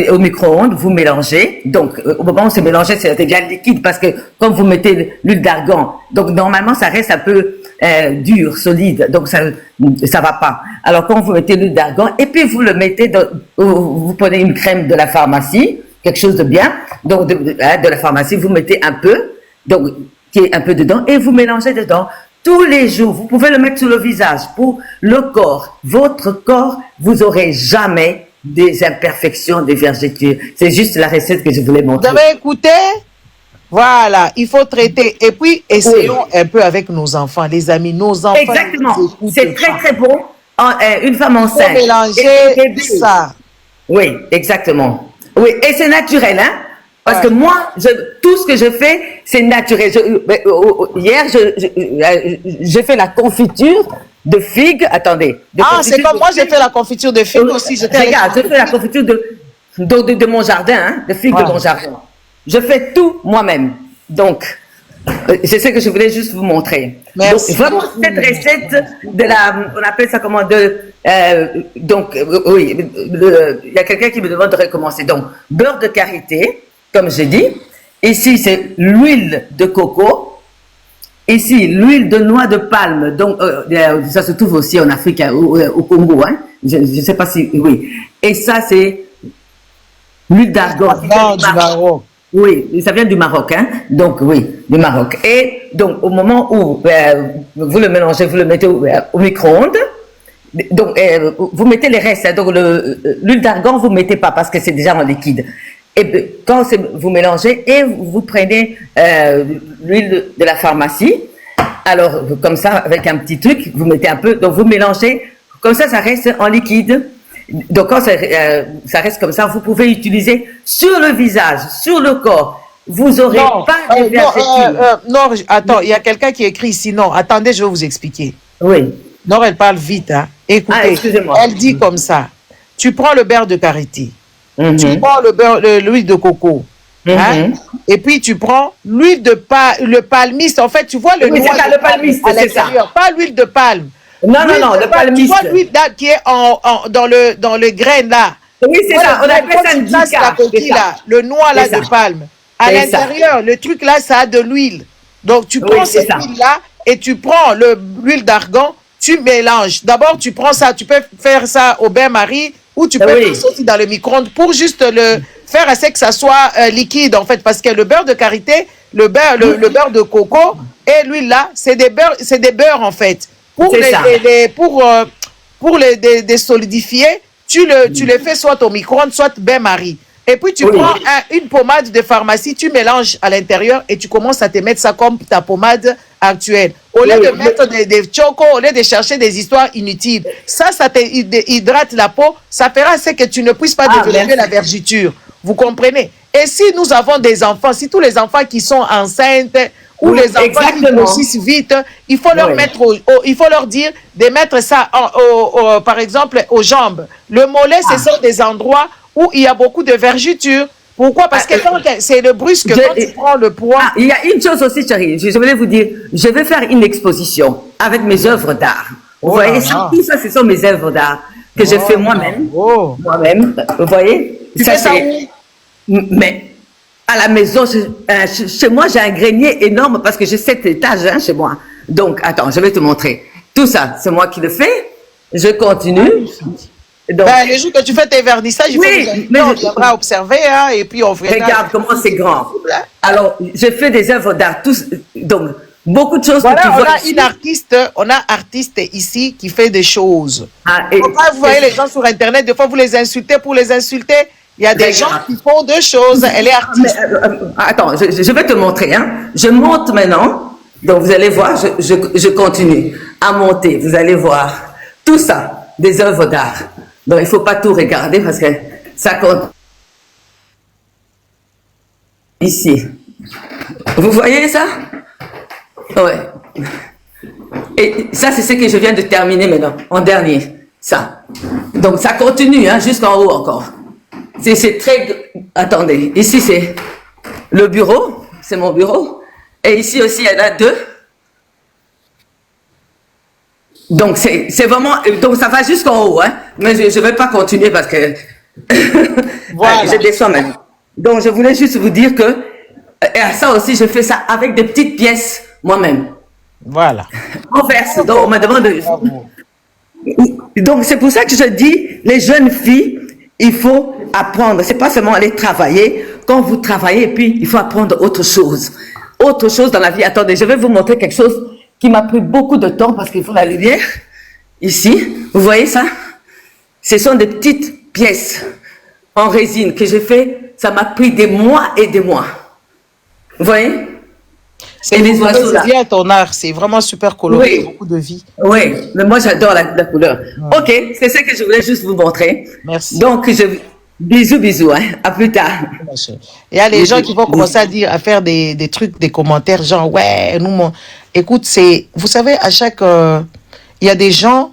Au micro-ondes, vous mélangez. Donc, au moment où c'est mélangé, c'est déjà liquide parce que comme vous mettez l'huile d'argan, donc normalement, ça reste un peu dur, solide. Donc, ça va pas. Alors, quand vous mettez l'huile d'argan, et puis vous le mettez, vous prenez une crème de la pharmacie, quelque chose de bien. Donc, de la pharmacie, vous mettez un peu. donc qui est un peu dedans, et vous mélangez dedans tous les jours. Vous pouvez le mettre sur le visage, pour le corps. Votre corps, vous aurez jamais des imperfections, des vergetures. C'est juste la recette que je voulais montrer. Vous avez écouté? Voilà, il faut traiter. Et puis, essayons un peu avec nos enfants, les amis. Nos enfants. Exactement. C'est très, très bon. Une femme enceinte. Il faut mélanger ça. Oui, exactement. Oui, et c'est naturel, hein? Parce que moi, tout ce que je fais, c'est naturel. Hier, j'ai fait la confiture de figues. Attendez. C'est comme moi, j'ai fait la confiture de figues aussi. Regarde, j'ai fait la confiture de mon jardin, hein, de figues de mon jardin. Je fais tout moi-même. Donc, c'est ce que je voulais juste vous montrer. Merci. Donc, vraiment, cette recette on appelle ça comment, oui, il y a quelqu'un qui me demande de recommencer. Donc, beurre de karité, comme j'ai dit. Ici, c'est l'huile de coco. Ici, l'huile de noix de palme. Donc, ça se trouve aussi en Afrique, au Congo, hein. Je ne sais pas si, oui. Et ça, c'est l'huile d'argan. Du Maroc. Oui, ça vient du Maroc, hein. Donc, oui, du Maroc. Et donc, au moment où vous le mélangez, vous le mettez au micro-ondes. Donc, vous mettez les restes. Hein. Donc, l'huile d'argan, vous ne mettez pas parce que c'est déjà en liquide. Et quand vous mélangez, et vous prenez l'huile de la pharmacie. Alors, comme ça, avec un petit truc, vous mettez un peu. Donc, vous mélangez. Comme ça, ça reste en liquide. Donc, quand ça reste comme ça, vous pouvez utiliser sur le visage, sur le corps. Vous n'aurez pas de vergetures. Non, attends, il y a quelqu'un qui écrit ici. Non, attendez, je vais vous expliquer. Oui. Non, elle parle vite. Hein. Écoutez, excusez-moi. Elle dit comme ça. Tu prends le beurre de karité. Tu prends l'huile de coco. Hein? Et puis, tu prends l'huile le palmiste. En fait, tu vois le noix le palmiste, à l'intérieur. Pas l'huile de palme. Non, le palmiste. Tu vois l'huile qui est dans le grain là. Oui, c'est ça. On appelle ça une le noix là de palme. À l'intérieur, le truc là, ça a de l'huile. Donc, tu prends cette huile là et tu prends l'huile d'argan, tu mélanges. D'abord, tu prends ça, tu peux faire ça au bain-marie ou tu peux faire ça aussi dans le micro-ondes pour juste le faire assez que ça soit liquide en fait. Parce que le beurre de karité, le beurre de coco et l'huile là, c'est des beurres en fait. Pour les désolidifier, tu les fais soit au micro-ondes, soit bain-marie. Et puis, tu prends une pommade de pharmacie, tu mélanges à l'intérieur et tu commences à te mettre ça comme ta pommade actuelle. Au lieu de mettre des chocos, au lieu de chercher des histoires inutiles, ça te hydrate la peau, ça fera ce que tu ne puisses pas développer la vergeture. Vous comprenez? Et si nous avons des enfants, si tous les enfants qui sont enceintes ou les enfants qui grossissent vite, il faut leur mettre, il faut leur dire de mettre ça, par exemple, aux jambes. Le mollet, ce sont des endroits où il y a beaucoup de vergetures. Pourquoi? Parce que c'est le brusque, quand tu prends le poids... il y a une chose aussi, chérie, je voulais vous dire, je vais faire une exposition avec mes œuvres d'art. Vous voyez, tout ça, ce sont mes œuvres d'art que je fais moi-même. Moi-même, vous voyez? Tu fais ça où? Mais à la maison, chez moi, j'ai un grenier énorme parce que j'ai 7 étages chez moi. Donc, attends, je vais te montrer. Tout ça, c'est moi qui le fais. Je continue. Donc, le jour que tu fais tes vernissages, on viendra observer, hein, et puis on verra. Regarde comment c'est grand. Alors, je fais des œuvres d'art, donc beaucoup de choses que tu vois. On a artiste ici qui fait des choses. Vous voyez les gens sur Internet, des fois vous les insultez pour les insulter. Il y a des gens qui font deux choses. Elle est artiste. Attends, je vais te montrer. Hein. Je monte maintenant. Donc, vous allez voir, je continue à monter. Vous allez voir tout ça, des œuvres d'art. Donc, il ne faut pas tout regarder parce que ça compte. Ici. Vous voyez ça? Ouais. Et ça, c'est ce que je viens de terminer maintenant, en dernier. Ça. Donc, ça continue hein, jusqu'en haut encore. C'est très... Attendez, ici c'est le bureau, c'est mon bureau. Et ici aussi, il y en a 2. Donc, c'est vraiment... Donc, ça va jusqu'en haut, hein. Mais je ne vais pas continuer parce que... voilà. Je descends même. Donc, je voulais juste vous dire que... Et à ça aussi, je fais ça avec des petites pièces moi-même. Voilà. On verse. Donc, on me demande... Donc, c'est pour ça que je dis, les jeunes filles... Il faut apprendre, c'est pas seulement aller travailler. Quand vous travaillez, puis il faut apprendre autre chose. autre chose dans la vie. Attendez, je vais vous montrer quelque chose qui m'a pris beaucoup de temps parce qu'il faut la lumière. Ici, vous voyez ça? Ce sont des petites pièces en résine que j'ai fait. Ça m'a pris des mois et des mois. Vous voyez? C'est bien ton art, c'est vraiment super coloré, beaucoup de vie. Oui, mais moi j'adore la couleur. Ok, c'est ce que je voulais juste vous montrer. Merci. Donc, bisous, hein. À plus tard. Il y a les gens qui vont commencer à faire des trucs, des commentaires, genre, ouais, écoute, vous savez, il y a des gens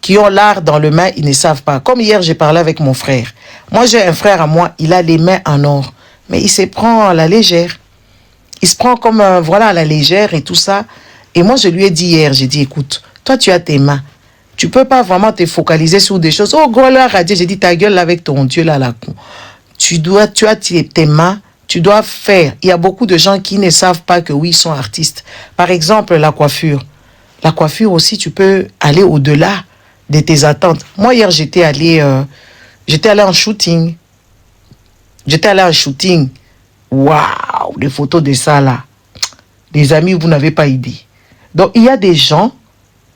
qui ont l'art dans le main, ils ne savent pas. Comme hier, j'ai parlé avec mon frère. Moi, j'ai un frère à moi, il a les mains en or, mais il se prend à la légère. Il se prend comme, voilà, à la légère et tout ça. Et moi, je lui ai dit hier, j'ai dit, écoute, toi, tu as tes mains. Tu peux pas vraiment te focaliser sur des choses. Oh, gros, là, radier, j'ai dit, ta gueule là, avec ton Dieu, là, la con. Tu as tes mains, tu dois faire. Il y a beaucoup de gens qui ne savent pas que oui, ils sont artistes. Par exemple, la coiffure. La coiffure aussi, tu peux aller au-delà de tes attentes. Moi, hier, j'étais allé en shooting. Waouh, les photos de ça, là. Les amis, vous n'avez pas idée. Donc, il y a des gens,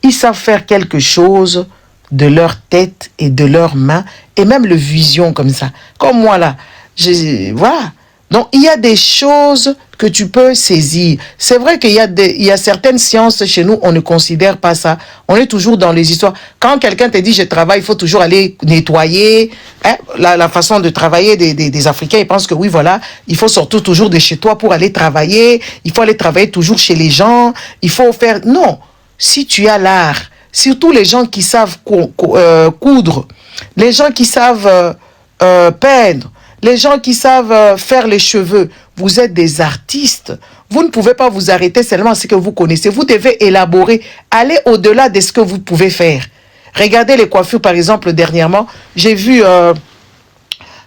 ils savent faire quelque chose de leur tête et de leurs mains, et même le vision comme ça. Comme moi, là. Voilà. Donc, il y a des choses que tu peux saisir. C'est vrai qu'il y a certaines sciences chez nous, on ne considère pas ça. On est toujours dans les histoires. Quand quelqu'un te dit, je travaille, il faut toujours aller nettoyer. Hein? La façon de travailler des Africains, ils pensent que oui, voilà, il faut sortir toujours de chez toi pour aller travailler. Il faut aller travailler toujours chez les gens. Il faut faire... Non. Si tu as l'art, surtout les gens qui savent coudre, les gens qui savent peindre, les gens qui savent faire les cheveux, vous êtes des artistes. Vous ne pouvez pas vous arrêter seulement à ce que vous connaissez. Vous devez élaborer, aller au-delà de ce que vous pouvez faire. Regardez les coiffures, par exemple, dernièrement, j'ai vu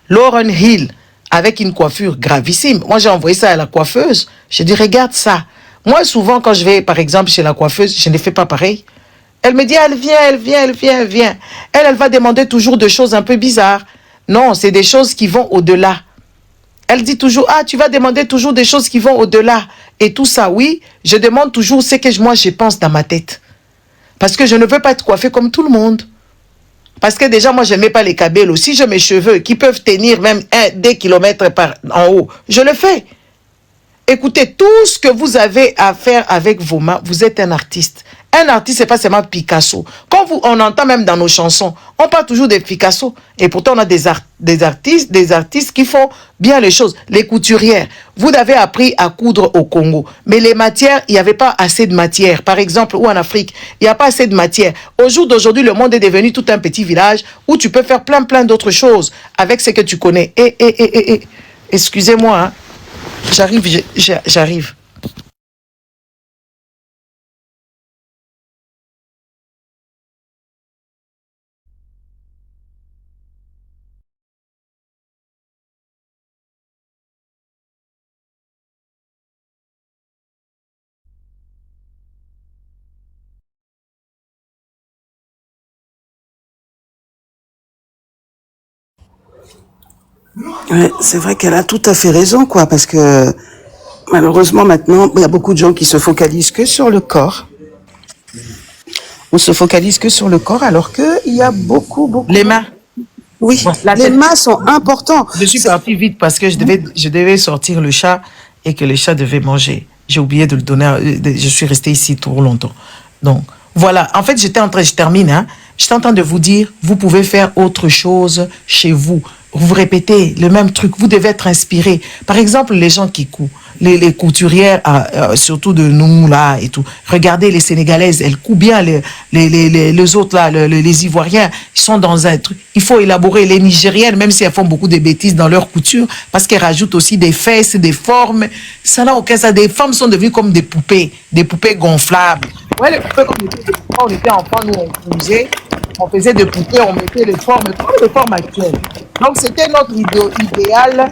Lauryn Hill avec une coiffure gravissime. Moi, j'ai envoyé ça à la coiffeuse. J'ai dit, regarde ça. Moi, souvent, quand je vais, par exemple, chez la coiffeuse, je ne fais pas pareil. Elle me dit, elle vient. Elle va demander toujours des choses un peu bizarres. Non, c'est des choses qui vont au-delà. Elle dit toujours, tu vas demander toujours des choses qui vont au-delà. Et tout ça, oui, je demande toujours ce que moi, je pense dans ma tête. Parce que je ne veux pas être coiffée comme tout le monde. Parce que déjà, moi, je n'aimais pas les cabellos. Si j'ai mes cheveux qui peuvent tenir même 2 kilomètres en haut, je le fais. Écoutez, tout ce que vous avez à faire avec vos mains, vous êtes un artiste. Un artiste, c'est pas seulement Picasso. Quand on entend même dans nos chansons, on parle toujours de Picasso. Et pourtant, on a des artistes qui font bien les choses. Les couturières, vous avez appris à coudre au Congo. Mais les matières, il n'y avait pas assez de matière. Par exemple, ou en Afrique, il n'y a pas assez de matière. Au jour d'aujourd'hui, le monde est devenu tout un petit village où tu peux faire plein d'autres choses avec ce que tu connais. Excusez-moi, hein. J'arrive. Ouais, c'est vrai qu'elle a tout à fait raison, quoi, parce que malheureusement maintenant, il y a beaucoup de gens qui se focalisent que sur le corps. On se focalise que sur le corps, alors que il y a beaucoup. Les mains. Oui, les mains sont importantes. Je suis partie vite parce que je devais sortir le chat et que le chat devait manger. J'ai oublié de le donner. Je suis restée ici trop longtemps. Donc voilà. En fait, je termine. Hein. J'étais en train de vous dire, vous pouvez faire autre chose chez vous. Vous répétez le même truc, vous devez être inspiré. Par exemple, les gens qui coupent, les couturières, surtout de nous là et tout. Regardez les Sénégalaises, elles coupent bien. Les autres là, les Ivoiriens, ils sont dans un truc. Il faut élaborer. Les Nigériennes, même si elles font beaucoup de bêtises dans leur couture, parce qu'elles rajoutent aussi des fesses, des formes. Ça n'a aucun sens. Des femmes sont devenues comme des poupées gonflables. Ouais, les poupées, quand on était enfants, nous on cousait. On faisait des poupées, on mettait les formes, comme les formes actuelles. Donc, c'était notre idéal.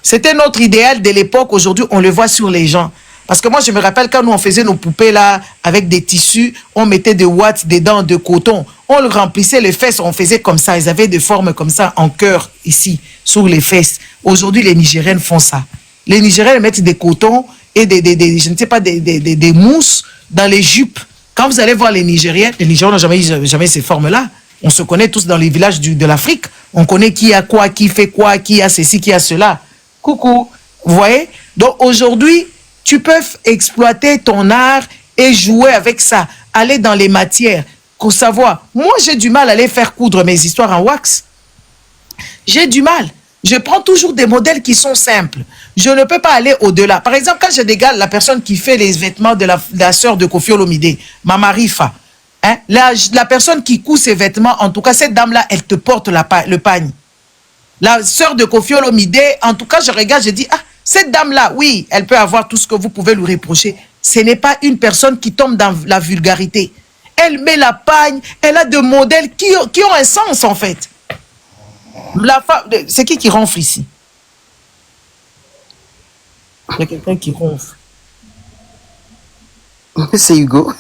C'était notre idéal de l'époque. Aujourd'hui, on le voit sur les gens. Parce que moi, je me rappelle quand nous, on faisait nos poupées là, avec des tissus, on mettait des watts dedans, de coton. On le remplissait les fesses, on faisait comme ça. Ils avaient des formes comme ça, en cœur, ici, sur les fesses. Aujourd'hui, les Nigériennes font ça. Les Nigériens ils mettent des cotons et je ne sais pas, des mousses dans les jupes. Quand vous allez voir les Nigériens n'ont jamais ces formes-là. On se connaît tous dans les villages de l'Afrique. On connaît qui a quoi, qui fait quoi, qui a ceci, qui a cela. Coucou. Vous voyez? Donc aujourd'hui, tu peux exploiter ton art et jouer avec ça. Aller dans les matières. Pour savoir. Moi, j'ai du mal à aller faire coudre mes histoires en wax. J'ai du mal. Je prends toujours des modèles qui sont simples. Je ne peux pas aller au-delà. Par exemple, quand je regarde la personne qui fait les vêtements de la sœur de Koffi Olomide, Mama Rifa, hein, la personne qui coud ses vêtements, en tout cas, cette dame-là, elle te porte le pagne. La sœur de Koffi Olomide, en tout cas, je regarde, je dis, ah, cette dame-là, oui, elle peut avoir tout ce que vous pouvez lui reprocher. Ce n'est pas une personne qui tombe dans la vulgarité. Elle met la pagne, elle a des modèles qui ont un sens, en fait. C'est qui ronfle ici? Il y a quelqu'un qui ronfle. C'est Hugo.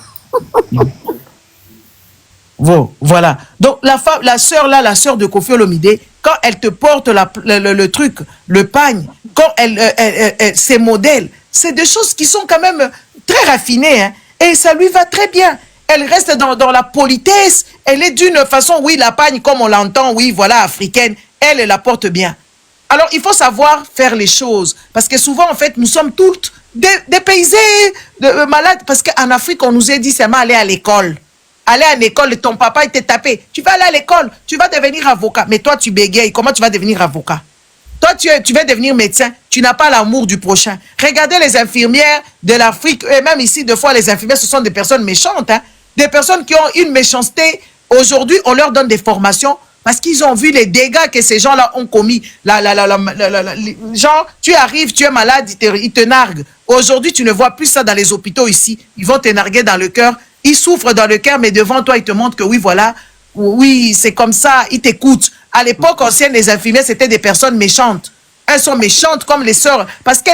Bon, voilà. Donc, la sœur là, la sœur de Koffi Olomide, quand elle te porte le truc, le pagne, quand ses modèles, c'est des choses qui sont quand même très raffinées, hein, et ça lui va très bien. Elle reste dans la politesse, elle est d'une façon, oui, la pagne, comme on l'entend, oui, voilà, africaine, elle la porte bien. Alors, il faut savoir faire les choses, parce que souvent, en fait, nous sommes toutes dépaysés, malades, parce qu'en Afrique, on nous a dit seulement aller à l'école. Aller à l'école, ton papa, il t'a tapé. Tu vas aller à l'école, tu vas devenir avocat. Mais toi, tu bégayes. Comment tu vas devenir avocat? Toi, tu vas devenir médecin. Tu n'as pas l'amour du prochain. Regardez les infirmières de l'Afrique, et même ici, des fois, les infirmières, ce sont des personnes méchantes. Hein? Des personnes qui ont une méchanceté. Aujourd'hui, on leur donne des formations parce qu'ils ont vu les dégâts que ces gens-là ont commis. Genre, tu arrives, tu es malade, ils te narguent. Aujourd'hui, tu ne vois plus ça dans les hôpitaux ici. Ils vont te narguer dans le cœur. Ils souffrent dans le cœur, mais devant toi, ils te montrent que oui, voilà, oui, c'est comme ça, ils t'écoutent. À l'époque ancienne, les infirmières, c'était des personnes méchantes. Elles sont méchantes comme les sœurs, parce que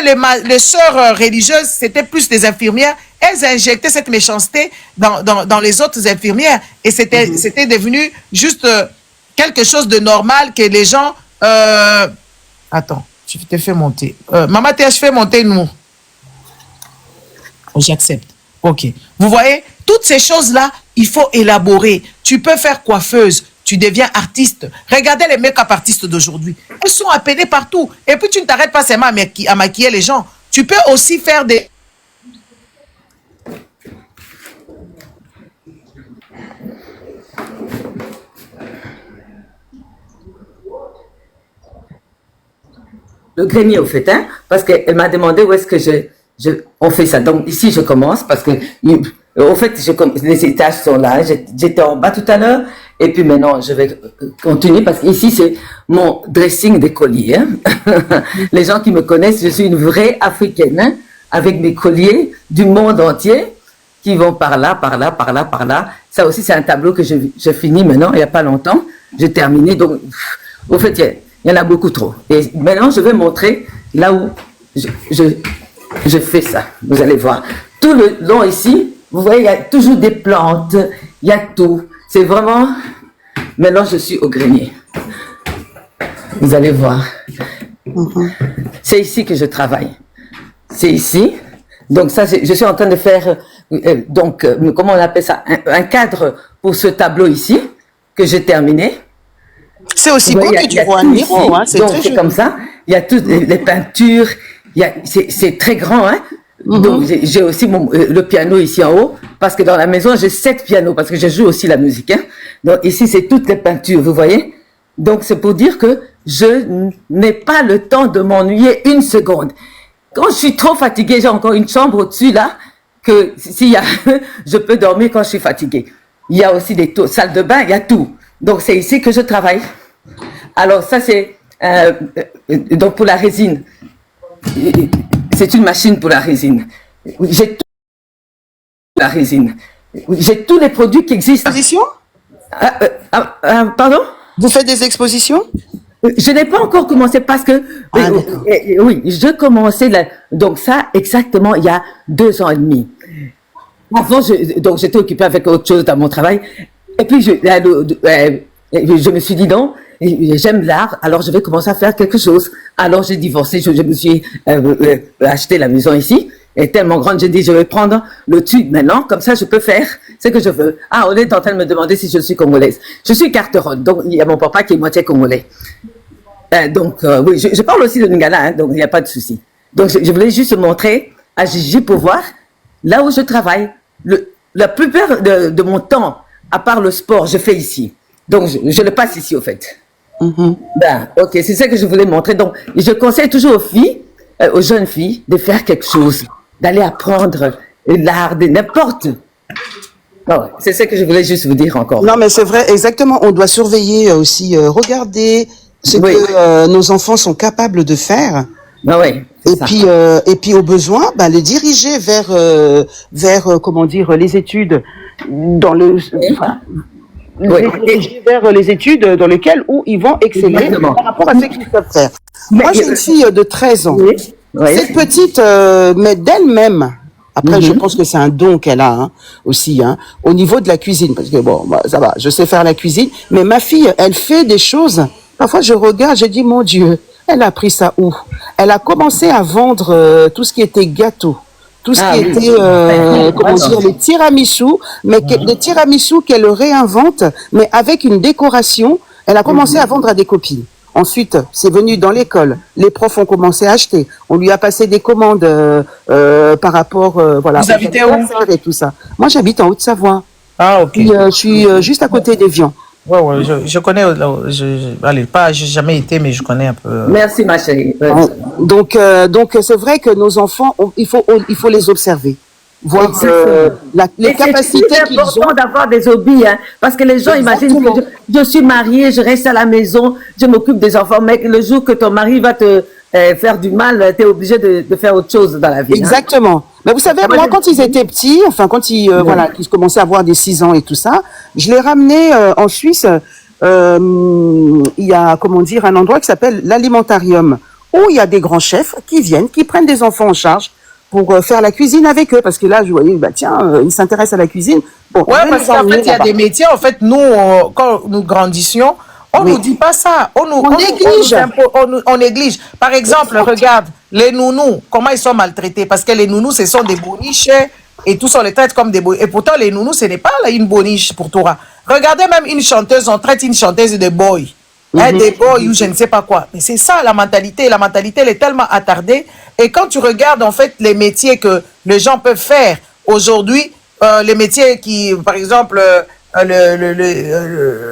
les sœurs religieuses, c'était des des infirmières. Elles injectaient cette méchanceté dans les autres infirmières. Et c'était devenu juste quelque chose de normal que les gens... Attends, je te fais monter. Maman, je fais monter nous. Oh, j'accepte. Ok. Vous voyez, toutes ces choses-là, il faut élaborer. Tu peux faire coiffeuse, tu deviens artiste. Regardez les make-up artistes d'aujourd'hui. Elles sont appelées partout. Et puis, tu ne t'arrêtes pas seulement à maquiller les gens. Tu peux aussi faire des... Le grenier, au fait, hein, parce qu'elle m'a demandé où est-ce que on fait ça. Donc, ici, je commence parce que, au fait, les étages sont là. J'étais en bas tout à l'heure. Et puis maintenant, je vais continuer parce qu'ici, c'est mon dressing des colliers. Hein. Les gens qui me connaissent, je suis une vraie africaine, hein, avec mes colliers du monde entier qui vont par là, par là, par là, par là. Ça aussi, c'est un tableau que je finis maintenant, il n'y a pas longtemps. J'ai terminé. Donc, au fait, il y en a beaucoup trop. Et maintenant, je vais montrer là où je fais ça. Vous allez voir. Tout le long ici, vous voyez, il y a toujours des plantes, il y a tout. C'est vraiment... Maintenant, je suis au grenier. Vous allez voir. C'est ici que je travaille. C'est ici. Donc ça, je suis en train de faire, comment on appelle ça, un cadre pour ce tableau ici, que j'ai terminé. C'est aussi beau que tu vois un miro, hein, c'est donc très c'est joli. comme ça. Il y a toutes les peintures. C'est très grand, hein. Donc j'ai aussi le piano ici en haut, parce que dans la maison j'ai 7 pianos, parce que je joue aussi la musique, hein. Donc ici c'est toutes les peintures, vous voyez. Donc c'est pour dire que je n'ai pas le temps de m'ennuyer une seconde. Quand je suis trop fatiguée, j'ai encore une chambre au-dessus là, que s'il y a, je peux dormir quand je suis fatiguée. Il y a aussi des salles de bain, il y a tout. Donc c'est ici que je travaille. Alors ça c'est donc pour la résine. C'est une machine pour la résine. J'ai la résine. J'ai tous les produits qui existent. Exposition? Pardon? Vous faites des expositions? Je n'ai pas encore commencé parce que oui, je commençais donc ça exactement il y a 2 ans et demi. Avant, donc j'étais occupée avec autre chose dans mon travail. Et puis Et je me suis dit non, j'aime l'art, alors je vais commencer à faire quelque chose. Alors j'ai divorcé, je me suis acheté la maison ici, est tellement grande, j'ai dit je vais prendre le tube maintenant, comme ça je peux faire ce que je veux. Ah, on est en train de me demander si je suis congolaise. Je suis carteronne, donc il y a mon papa qui est moitié congolais. Oui, je parle aussi de Lingala, hein, donc il n'y a pas de souci. Donc je voulais juste montrer à Gigi pour voir là où je travaille. La plupart de mon temps, à part le sport, je fais ici. Donc je le passe ici au fait. Ok, c'est ça que je voulais montrer. Donc je conseille toujours aux filles, aux jeunes filles, de faire quelque chose, d'aller apprendre l'art, de n'importe. C'est ça que je voulais juste vous dire encore. Non, mais c'est vrai, exactement. On doit surveiller aussi, regarder ce que nos enfants sont capables de faire. Et puis au besoin, les diriger vers comment dire, les études dans le vers les études dans lesquelles où ils vont exceller par rapport à ce qu'ils peuvent faire. Moi, j'ai une fille de 13 ans. Cette petite, mais d'elle-même. Après, je pense que c'est un don qu'elle a aussi, au niveau de la cuisine. Parce que bon, ça va, je sais faire la cuisine, mais ma fille, elle fait des choses. Parfois, je regarde, je dis, mon Dieu, elle a appris ça où? Elle a commencé à vendre tout ce qui était gâteau, tout ce qui était, comment dire, les tiramisu, mais des tiramisu qu'elle réinvente, mais avec une décoration. Elle a commencé à vendre à des copines. Ensuite, c'est venu dans l'école. Les profs ont commencé à acheter. On lui a passé des commandes par rapport, voilà. Vous habitez où? Et tout ça. Moi, j'habite en Haute-Savoie. Ah, ok. Puis, je suis juste à côté d'Évian. Ouais, je connais. Allez, j'ai jamais été, mais je connais un peu. Merci, ma chérie. Donc, c'est vrai que nos enfants, il faut les observer. Voir les capacités qu'ils ont. C'est important d'avoir des hobbies, parce que les gens imaginent que je suis mariée, je reste à la maison, je m'occupe des enfants, mais le jour que ton mari va te faire du mal, tu es obligé de faire autre chose dans la vie. Exactement. Mais vous savez, moi, quand ils étaient petits, enfin, quand ils commençaient à avoir des 6 ans et tout ça, je les ramenais en Suisse. Il y a, comment dire, un endroit qui s'appelle l'alimentarium, où il y a des grands chefs qui viennent, qui prennent des enfants en charge pour faire la cuisine avec eux, parce que là, je voyais, ils s'intéressent à la cuisine. Bon, parce qu'en fait, il y a des métiers, en fait, nous, quand nous grandissions, on nous dit pas ça. On néglige. On néglige. Par exemple, regarde, les nounous, comment ils sont maltraités, parce que les nounous, ce sont des boniches, et tous on les traite comme des boniches. Et pourtant, les nounous, ce n'est pas là, une boniche pour toi. Regardez même une chanteuse, on traite une chanteuse de boy. Des boys ou je ne sais pas quoi. Mais c'est ça la mentalité. La mentalité, elle est tellement attardée. Et quand tu regardes en fait les métiers que les gens peuvent faire aujourd'hui, les métiers qui, par exemple,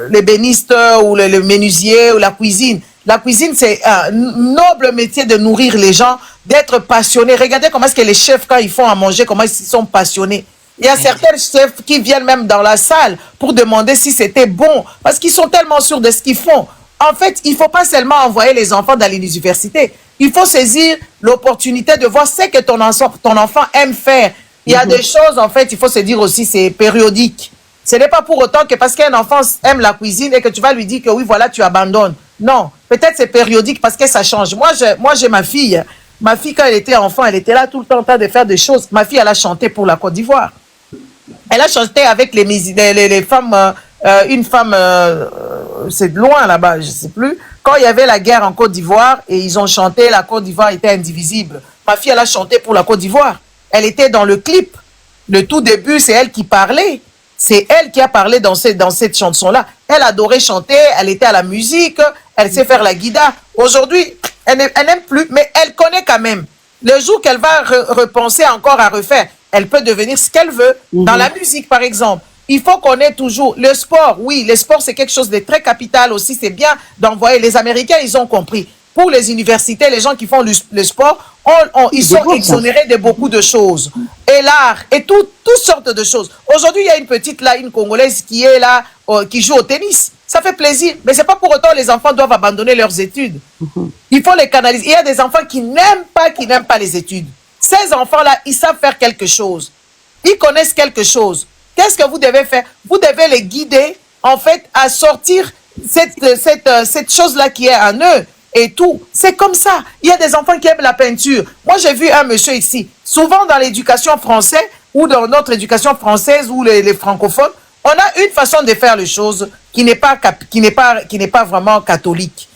l'ébéniste ou le menuisier ou la cuisine. La cuisine, c'est un noble métier de nourrir les gens, d'être passionné. Regardez comment est-ce que les chefs, quand ils font à manger, comment ils sont passionnés. Il y a certains chefs qui viennent même dans la salle pour demander si c'était bon, parce qu'ils sont tellement sûrs de ce qu'ils font. En fait, il ne faut pas seulement envoyer les enfants dans l'université. Il faut saisir l'opportunité de voir ce que ton enfant aime faire. Il y a des choses, en fait, il faut se dire aussi, c'est périodique. Ce n'est pas pour autant que parce qu'un enfant aime la cuisine et que tu vas lui dire que oui, voilà, tu abandonnes. Non, peut-être c'est périodique parce que ça change. Moi, j'ai ma fille. Ma fille, quand elle était enfant, elle était là tout le temps en train de faire des choses. Ma fille, elle a chanté pour la Côte d'Ivoire. Elle a chanté avec les femmes, une femme, c'est de loin là-bas, je ne sais plus. Quand il y avait la guerre en Côte d'Ivoire et ils ont chanté, la Côte d'Ivoire était indivisible. Ma fille, elle a chanté pour la Côte d'Ivoire. Elle était dans le clip. Le tout début, c'est elle qui parlait. C'est elle qui a parlé dans cette chanson-là. Elle adorait chanter, elle était à la musique, elle sait faire la guida. Aujourd'hui, elle n'aime plus, mais elle connaît quand même. Le jour qu'elle va repenser encore à refaire, elle peut devenir ce qu'elle veut. Dans la musique, par exemple. Il faut qu'on ait toujours le sport. Oui, le sport, c'est quelque chose de très capital aussi. C'est bien d'envoyer. Les Américains, ils ont compris. Pour les universités, les gens qui font le sport, ils sont exonérés de beaucoup de choses. Et l'art, et toutes sortes de choses. Aujourd'hui, il y a une petite là, une Congolaise qui est là, qui joue au tennis. Ça fait plaisir. Mais c'est pas pour autant que les enfants doivent abandonner leurs études. Il faut les canaliser. Il y a des enfants qui n'aiment pas les études. Ces enfants-là, ils savent faire quelque chose. Ils connaissent quelque chose. Qu'est-ce que vous devez faire? Vous devez les guider, en fait, à sortir cette chose-là qui est en eux. Et tout. C'est comme ça. Il y a des enfants qui aiment la peinture. Moi, j'ai vu un monsieur ici. Souvent, dans l'éducation française ou dans notre éducation française ou les francophones, On a une façon de faire les choses qui n'est pas vraiment catholique.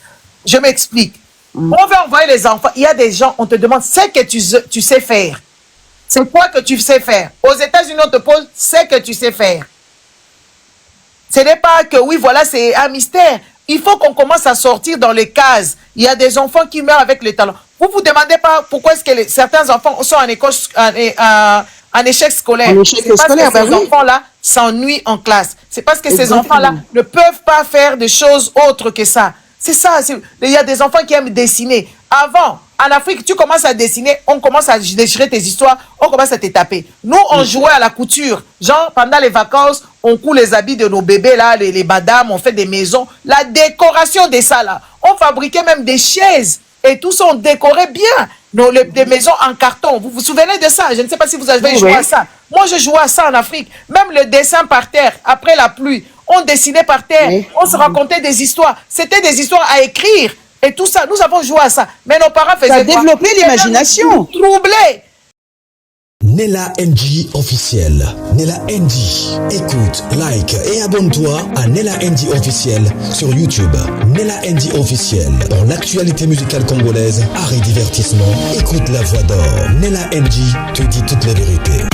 Je m'explique. On veut envoyer les enfants. Il y a des gens, on te demande ce que tu sais faire. C'est quoi que tu sais faire? Aux États-Unis, on te pose ce que tu sais faire. Ce n'est pas que oui, voilà, c'est un mystère. Il faut qu'on commence à sortir dans les cases. Il y a des enfants qui meurent avec les talents. Vous vous demandez pas pourquoi est-ce que certains enfants sont en échec scolaire. C'est parce que ces enfants-là s'ennuient en classe. C'est parce que ces enfants-là ne peuvent pas faire des choses autres que ça. C'est ça. Il y a des enfants qui aiment dessiner. Avant, en Afrique, tu commences à dessiner, on commence à déchirer tes histoires, on commence à te taper. Nous, on jouait à la couture. Genre, pendant les vacances, on coud les habits de nos bébés, là, les madames, on fait des maisons. La décoration de ça, là. On fabriquait même des chaises. Et tout ça, on décorait bien. Des maisons en carton. Vous vous souvenez de ça? Je ne sais pas si vous avez joué à ça. Moi, je jouais à ça en Afrique. Même le dessin par terre, après la pluie, on dessinait par terre. On se racontait des histoires. C'était des histoires à écrire. Et tout ça, nous avons joué à ça. Mais nos parents faisaient ça a développé l'imagination. Troublé. Nella NG officiel. Nella NG. Écoute, like et abonne-toi à Nella NG officiel sur YouTube. Nella NG officiel. Pour l'actualité musicale congolaise, art et divertissement, écoute la voix d'or. Nella NG te dit toutes les vérités.